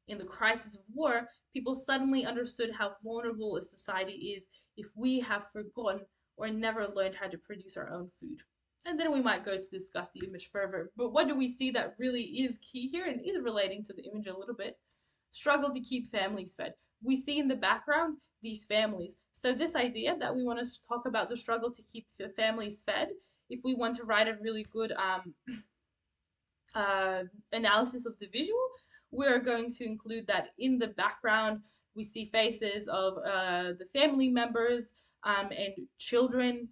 In the crisis of war, people suddenly understood how vulnerable a society is if we have forgotten or never learned how to produce our own food. And then we might go to discuss the image further. But what do we see that really is key here and is relating to the image a little bit? Struggle to keep families fed. We see in the background these families. So, this idea that we want to talk about the struggle to keep families fed, if we want to write a really good uh, analysis of the visual, we are going to include that in the background. We see faces of the family members and children,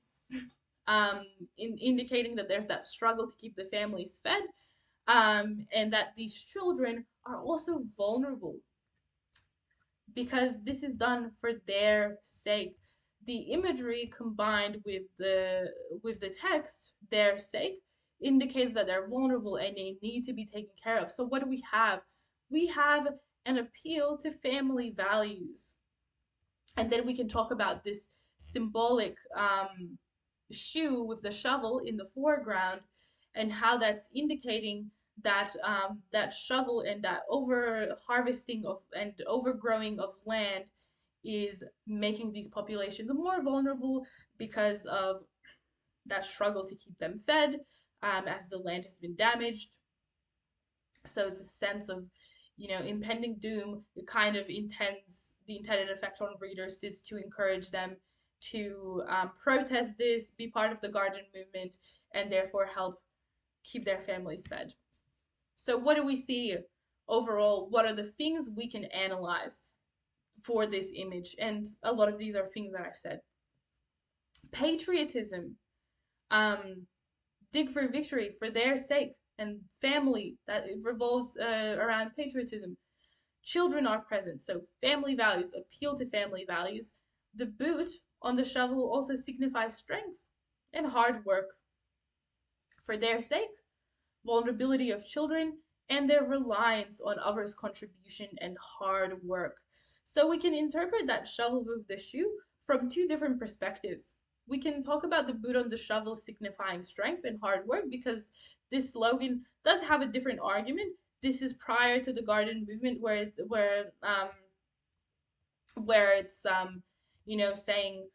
um, indicating that there's that struggle to keep the families fed, and that these children are also vulnerable because this is done for their sake. The imagery combined with the text, their sake, indicates that they're vulnerable and they need to be taken care of. So what do we have? We have an appeal to family values. And then we can talk about this symbolic shoe with the shovel in the foreground and how that's indicating that that shovel and that over harvesting of and overgrowing of land is making these populations more vulnerable because of that struggle to keep them fed as the land has been damaged. So it's a sense of, impending doom. It kind of intends the intended effect on readers is to encourage them to protest this, be part of the garden movement, and therefore help keep their families fed. So, what do we see overall? What are the things we can analyze for this image? And a lot of these are things that I've said. Patriotism, um, dig for victory for their sake, and family that it revolves around patriotism. Children are present, so family values, appeal to family values. The boot on the shovel also signifies strength and hard work for their sake, vulnerability of children, and their reliance on others' contribution and hard work. So we can interpret that shovel with the shoe from two different perspectives. We can talk about the boot on the shovel signifying strength and hard work because this slogan does have a different argument. This is prior to the garden movement where it's saying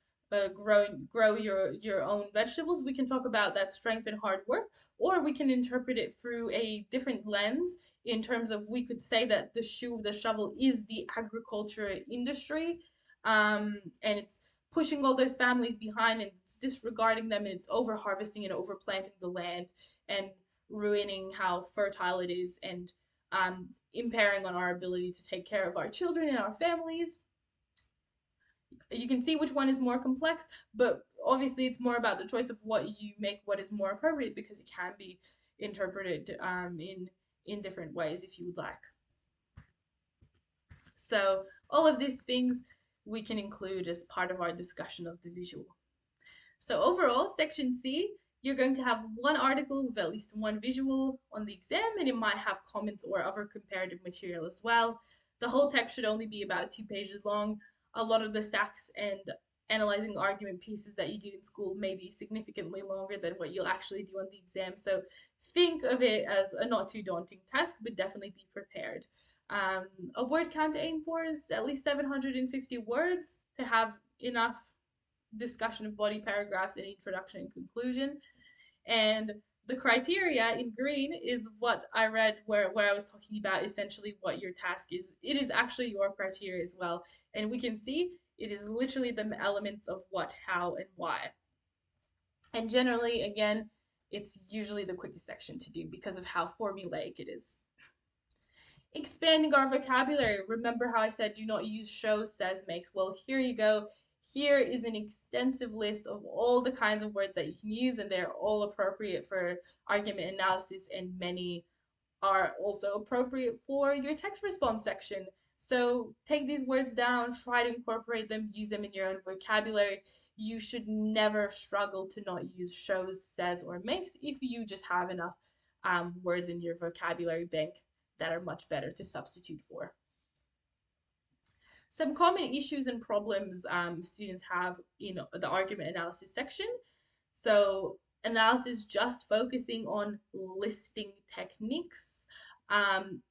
grow your own vegetables. We can talk about that strength and hard work, or we can interpret it through a different lens in terms of we could say that the shovel is the agriculture industry, and it's pushing all those families behind and it's disregarding them and it's over harvesting and overplanting the land and ruining how fertile it is and impairing on our ability to take care of our children and our families. You can see which one is more complex, but obviously it's more about the choice of what you make what is more appropriate because it can be interpreted in different ways if you would like. So all of these things we can include as part of our discussion of the visual. So overall, section C, you're going to have one article with at least one visual on the exam, and it might have comments or other comparative material as well. The whole text should only be about 2 pages long. A lot of the SACs and analyzing argument pieces that you do in school may be significantly longer than what you'll actually do on the exam. So think of it as a not too daunting task, but definitely be prepared. A word count to aim for is at least 750 words to have enough discussion of body paragraphs and introduction and conclusion. And the criteria in green is what I read where I was talking about essentially what your task is. It is actually your criteria as well. And we can see it is literally the elements of what, how, and why. And generally, again, it's usually the quickest section to do because of how formulaic it is. Expanding our vocabulary. Remember how I said do not use shows, says, makes. Well, here you go. Here is an extensive list of all the kinds of words that you can use, and they're all appropriate for argument analysis, and many are also appropriate for your text response section. So take these words down, try to incorporate them, use them in your own vocabulary. You should never struggle to not use shows, says, or makes if you just have enough words in your vocabulary bank that are much better to substitute for. Some common issues and problems students have in the argument analysis section. So analysis just focusing on listing techniques.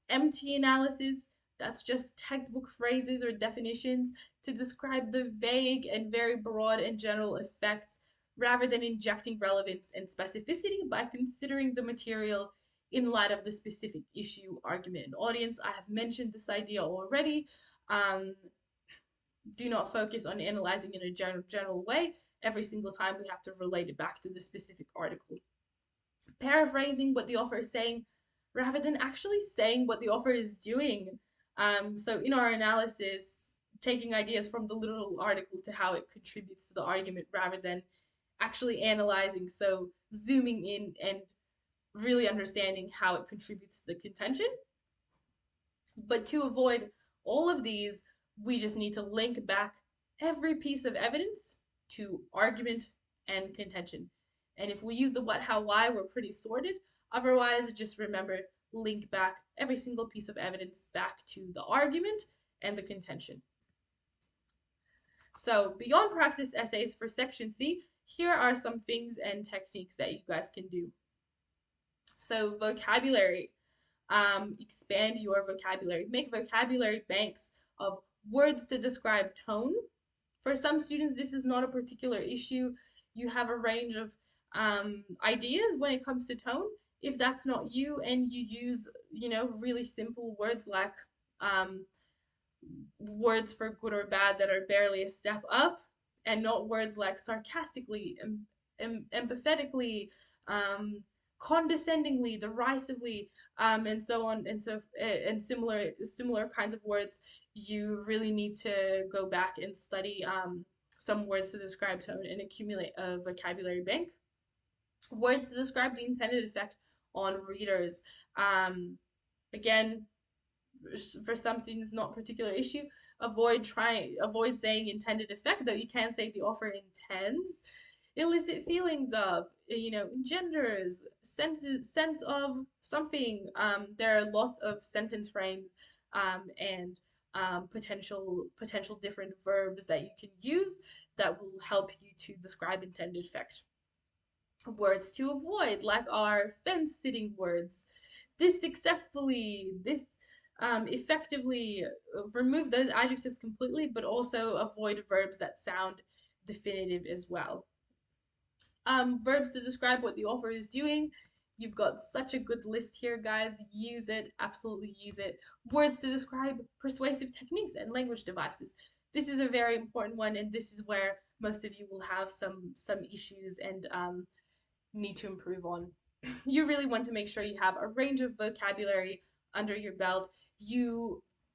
Empty analysis, that's just textbook phrases or definitions to describe the vague and very broad and general effects rather than injecting relevance and specificity by considering the material in light of the specific issue, argument, and audience. I have mentioned this idea already. Um, do not focus on analyzing in a general way. Every single time we have to relate it back to the specific article. Paraphrasing what the author is saying rather than actually saying what the author is doing. So in our analysis, taking ideas from the literal article to how it contributes to the argument rather than actually analyzing. So zooming in and really understanding how it contributes to the contention. But to avoid all of these, we just need to link back every piece of evidence to argument and contention. And if we use the what, how, why, we're pretty sorted. Otherwise, just remember, link back every single piece of evidence back to the argument and the contention. So beyond practice essays for section C, here are some things and techniques that you guys can do. So vocabulary. Expand your vocabulary. Make vocabulary banks of words to describe tone. For some students, this is not a particular issue. You have a range of ideas when it comes to tone. If that's not you and you use, really simple words like um, words for good or bad that are barely a step up, and not words like sarcastically, empathetically, um, condescendingly, derisively, and so on and so and similar kinds of words. You really need to go back and study some words to describe tone and accumulate a vocabulary bank. Words to describe the intended effect on readers. Again, for some students, not a particular issue. Avoid saying intended effect, though you can say the author intends. Elicit feelings of, engenders, sense of something. There are lots of sentence frames and potential different verbs that you can use that will help you to describe intended effect. Words to avoid, like our fence sitting words. This successfully, this effectively. Remove those adjectives completely, but also avoid verbs that sound definitive as well. Verbs to describe what the author is doing. You've got such a good list here, guys. Use it, absolutely use it. Words to describe persuasive techniques and language devices. This is a very important one, and this is where most of you will have some issues and need to improve on. You really want to make sure you have a range of vocabulary under your belt.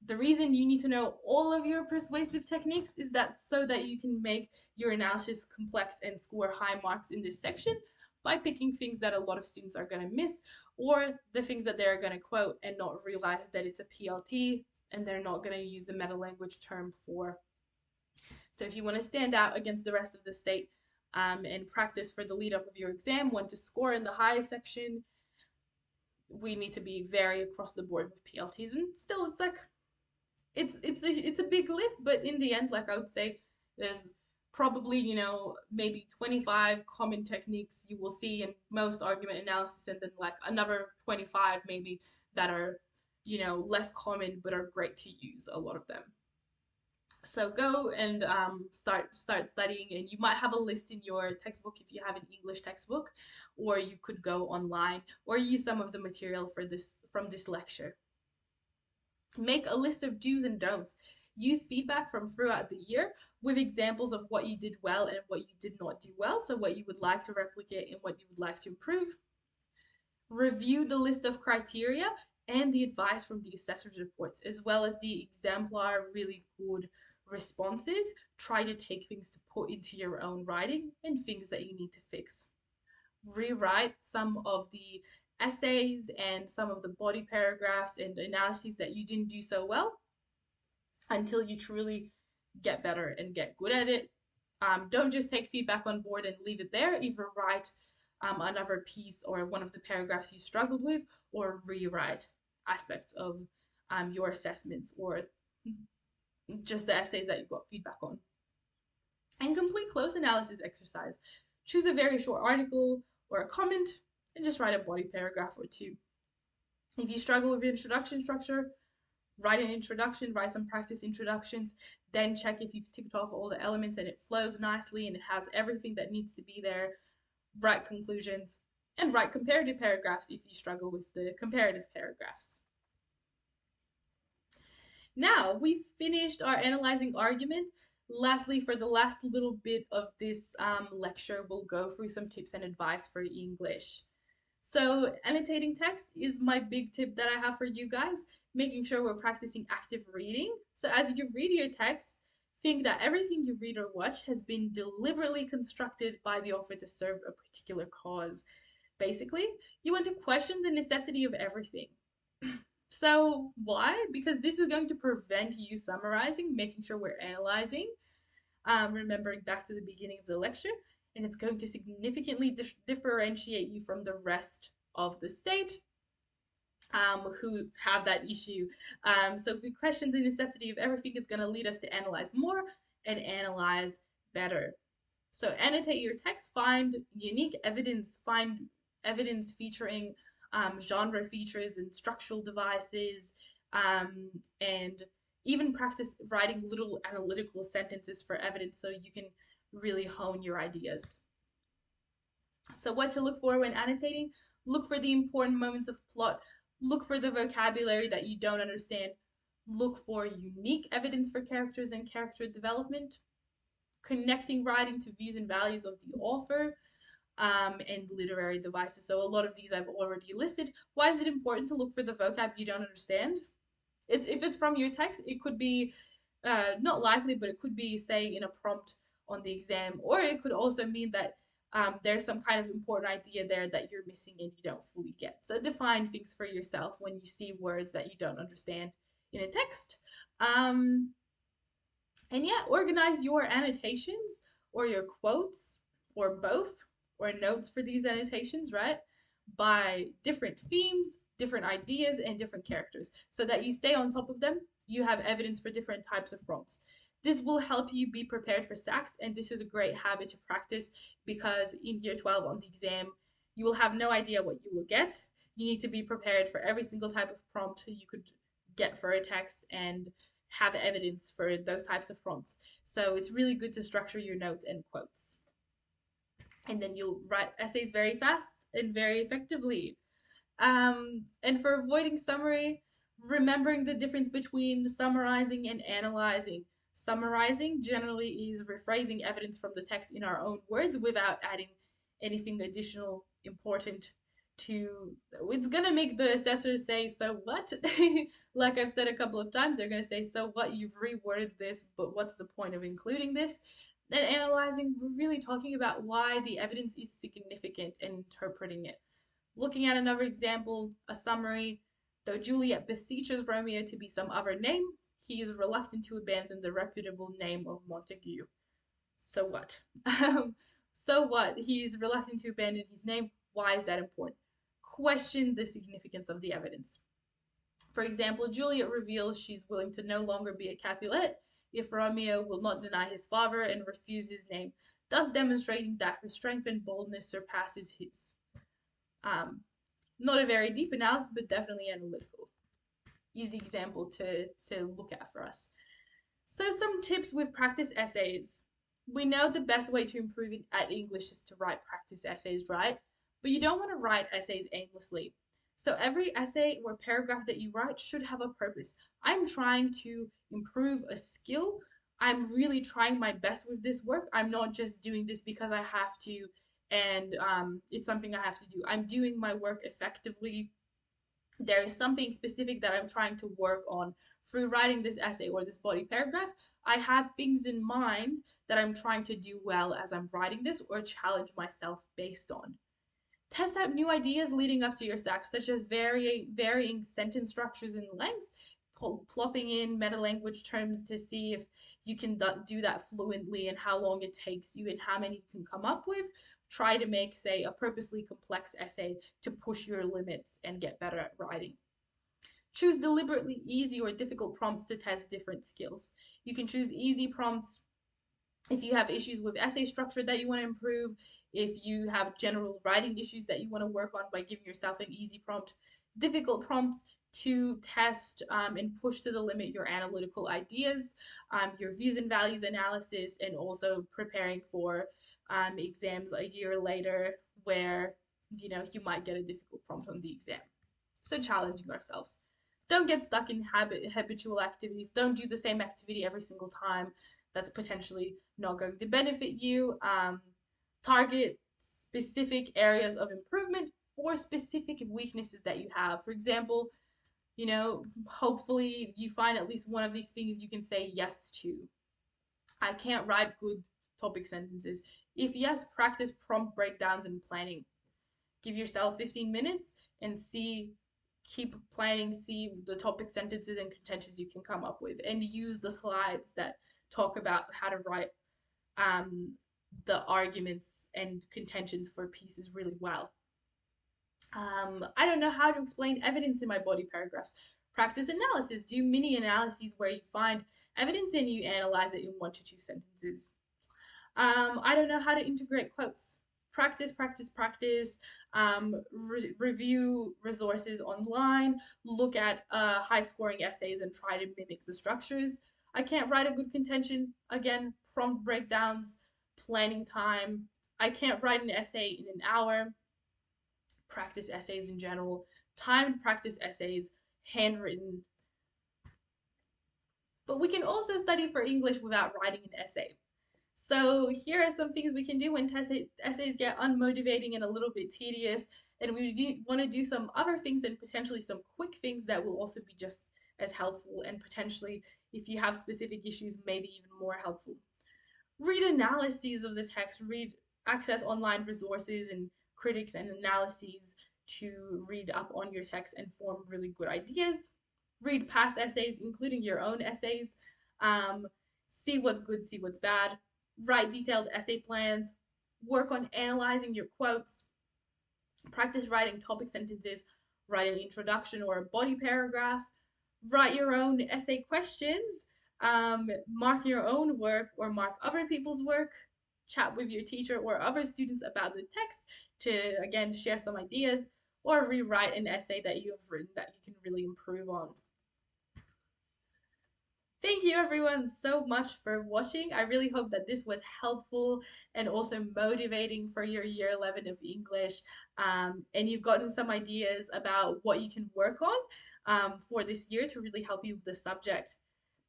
The reason you need to know all of your persuasive techniques is that so that you can make your analysis complex and score high marks in this section by picking things that a lot of students are going to miss, or the things that they're going to quote and not realize that it's a PLT and they're not going to use the meta language term for. So if you want to stand out against the rest of the state and practice for the lead up of your exam, want to score in the high section, we need to be very across the board with PLTs. And still, it's like it's a big list, but in the end, like I would say, there's probably maybe 25 common techniques you will see in most argument analysis, and then like another 25 maybe that are less common but are great to use, a lot of them. So go and start studying, and you might have a list in your textbook if you have an English textbook, or you could go online or use some of the material from this lecture. Make a list of do's and don'ts. Use feedback from throughout the year with examples of what you did well and what you did not do well, so what you would like to replicate and what you would like to improve. Review the list of criteria and the advice from the assessor's reports, as well as the exemplar really good responses. Try to take things to put into your own writing and things that you need to fix. Rewrite some of the essays and some of the body paragraphs and analyses that you didn't do so well until you truly get better and get good at it. Don't just take feedback on board and leave it there. Either write another piece or one of the paragraphs you struggled with, or rewrite aspects of your assessments or just the essays that you got feedback on. And complete close analysis exercise. Choose a very short article or a comment and just write a body paragraph or two. If you struggle with introduction structure, Write an introduction, write some practice introductions, then check if you've ticked off all the elements and it flows nicely and it has everything that needs to be there. Write conclusions and write comparative paragraphs if you struggle with the comparative paragraphs. Now we've finished our analyzing argument. Lastly, for the last little bit of this lecture, we'll go through some tips and advice for English. So annotating text is my big tip that I have for you guys, making sure we're practicing active reading. So as you read your text, think that everything you read or watch has been deliberately constructed by the author to serve a particular cause. Basically, you want to question the necessity of everything. So why? Because this is going to prevent you summarizing, making sure we're analyzing, remembering back to the beginning of the lecture, and it's going to significantly differentiate you from the rest of the state who have that issue. So if we question the necessity of everything, it's going to lead us to analyze more and analyze better. So annotate your text, find unique evidence, find evidence featuring genre features and structural devices, and even practice writing little analytical sentences for evidence so you can really hone your ideas. So what to look for when annotating? Look for the important moments of plot. Look for the vocabulary that you don't understand. Look for unique evidence for characters and character development. Connecting writing to views and values of the author, and literary devices. So a lot of these I've already listed. Why is it important to look for the vocab you don't understand? If it's from your text, it could be not likely, but it could be, say, in a prompt on the exam, or it could also mean that there's some kind of important idea there that you're missing and you don't fully get. So define things for yourself when you see words that you don't understand in a text. And yeah, organize your annotations or your quotes or both or notes for these annotations, right? By different themes, different ideas, and different characters so that you stay on top of them. You have evidence for different types of prompts. This will help you be prepared for SACs, and this is a great habit to practice because in year 12 on the exam, you will have no idea what you will get. You need to be prepared for every single type of prompt you could get for a text and have evidence for those types of prompts. So it's really good to structure your notes and quotes. And then you'll write essays very fast and very effectively. And for avoiding summary, remembering the difference between summarizing and analyzing. Summarizing generally is rephrasing evidence from the text in our own words without adding anything additional important to it's gonna make the assessor say, so what? Like I've said a couple of times, they're gonna say, so what, you've reworded this, but what's the point of including this? And analyzing, we're really talking about why the evidence is significant and interpreting it. Looking at another example, a summary, though Juliet beseeches Romeo to be some other name, he is reluctant to abandon the reputable name of Montague. So what? So what? He's reluctant to abandon his name. Why is that important? Question the significance of the evidence. For example, Juliet reveals she's willing to no longer be a Capulet if Romeo will not deny his father and refuse his name, thus demonstrating that her strength and boldness surpasses his. Not a very deep analysis, but definitely analytical. Easy example to look at for us. So some tips with practice essays. We know the best way to improve at English is to write practice essays, right? But you don't want to write essays aimlessly. So every essay or paragraph that you write should have a purpose. I'm trying to improve a skill. I'm really trying my best with this work. I'm not just doing this because I have to and it's something I have to do. I'm doing my work effectively. There is something specific that I'm trying to work on through writing this essay or this body paragraph. I have things in mind that I'm trying to do well as I'm writing this or challenge myself based on. Test out new ideas leading up to your SAC, such as varying sentence structures and lengths, plopping in meta language terms to see if you can do that fluently and how long it takes you and how many you can come up with. Try to make, say, a purposely complex essay to push your limits and get better at writing. Choose deliberately easy or difficult prompts to test different skills. You can choose easy prompts if you have issues with essay structure that you want to improve, if you have general writing issues that you want to work on by giving yourself an easy prompt. Difficult prompts to test and push to the limit your analytical ideas, your views and values analysis, and also preparing for exams a year later where you might get a difficult prompt on the exam. So challenging ourselves. Don't get stuck in habitual activities. Don't do the same activity every single time. That's potentially not going to benefit you. Target specific areas of improvement or specific weaknesses that you have. For example, hopefully you find at least one of these things you can say yes to. I can't write good topic sentences. If yes, practice prompt breakdowns and planning. Give yourself 15 minutes and keep planning, see the topic sentences and contentions you can come up with, and use the slides that talk about how to write um, the arguments and contentions for pieces really well. I don't know how to explain evidence in my body paragraphs. Practice analysis. Do mini analyses where you find evidence and you analyze it in 1 to 2 sentences. I don't know how to integrate quotes. Practice, practice, practice. Review resources online. Look at high scoring essays and try to mimic the structures. I can't write a good contention. Again, prompt breakdowns, planning time. I can't write an essay in an hour. Practice essays in general. Timed practice essays, handwritten. But we can also study for English without writing an essay. So here are some things we can do when essays get unmotivating and a little bit tedious, and we want to do some other things and potentially some quick things that will also be just as helpful and potentially, if you have specific issues, maybe even more helpful. Read analyses of the text, access online resources and critics and analyses to read up on your text and form really good ideas. Read past essays, including your own essays. Um, See what's good, see what's bad. Write detailed essay plans. Work on analyzing your quotes. Practice writing topic sentences. Write an introduction or a body paragraph. Write your own essay questions. Mark your own work or mark other people's work. Chat with your teacher or other students about the text to, again, share some ideas, or rewrite an essay that you have written that you can really improve on. Thank you everyone so much for watching. I really hope that this was helpful and also motivating for your year 11 of English. And you've gotten some ideas about what you can work on for this year to really help you with the subject.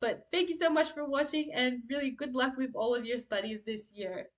But thank you so much for watching and really good luck with all of your studies this year.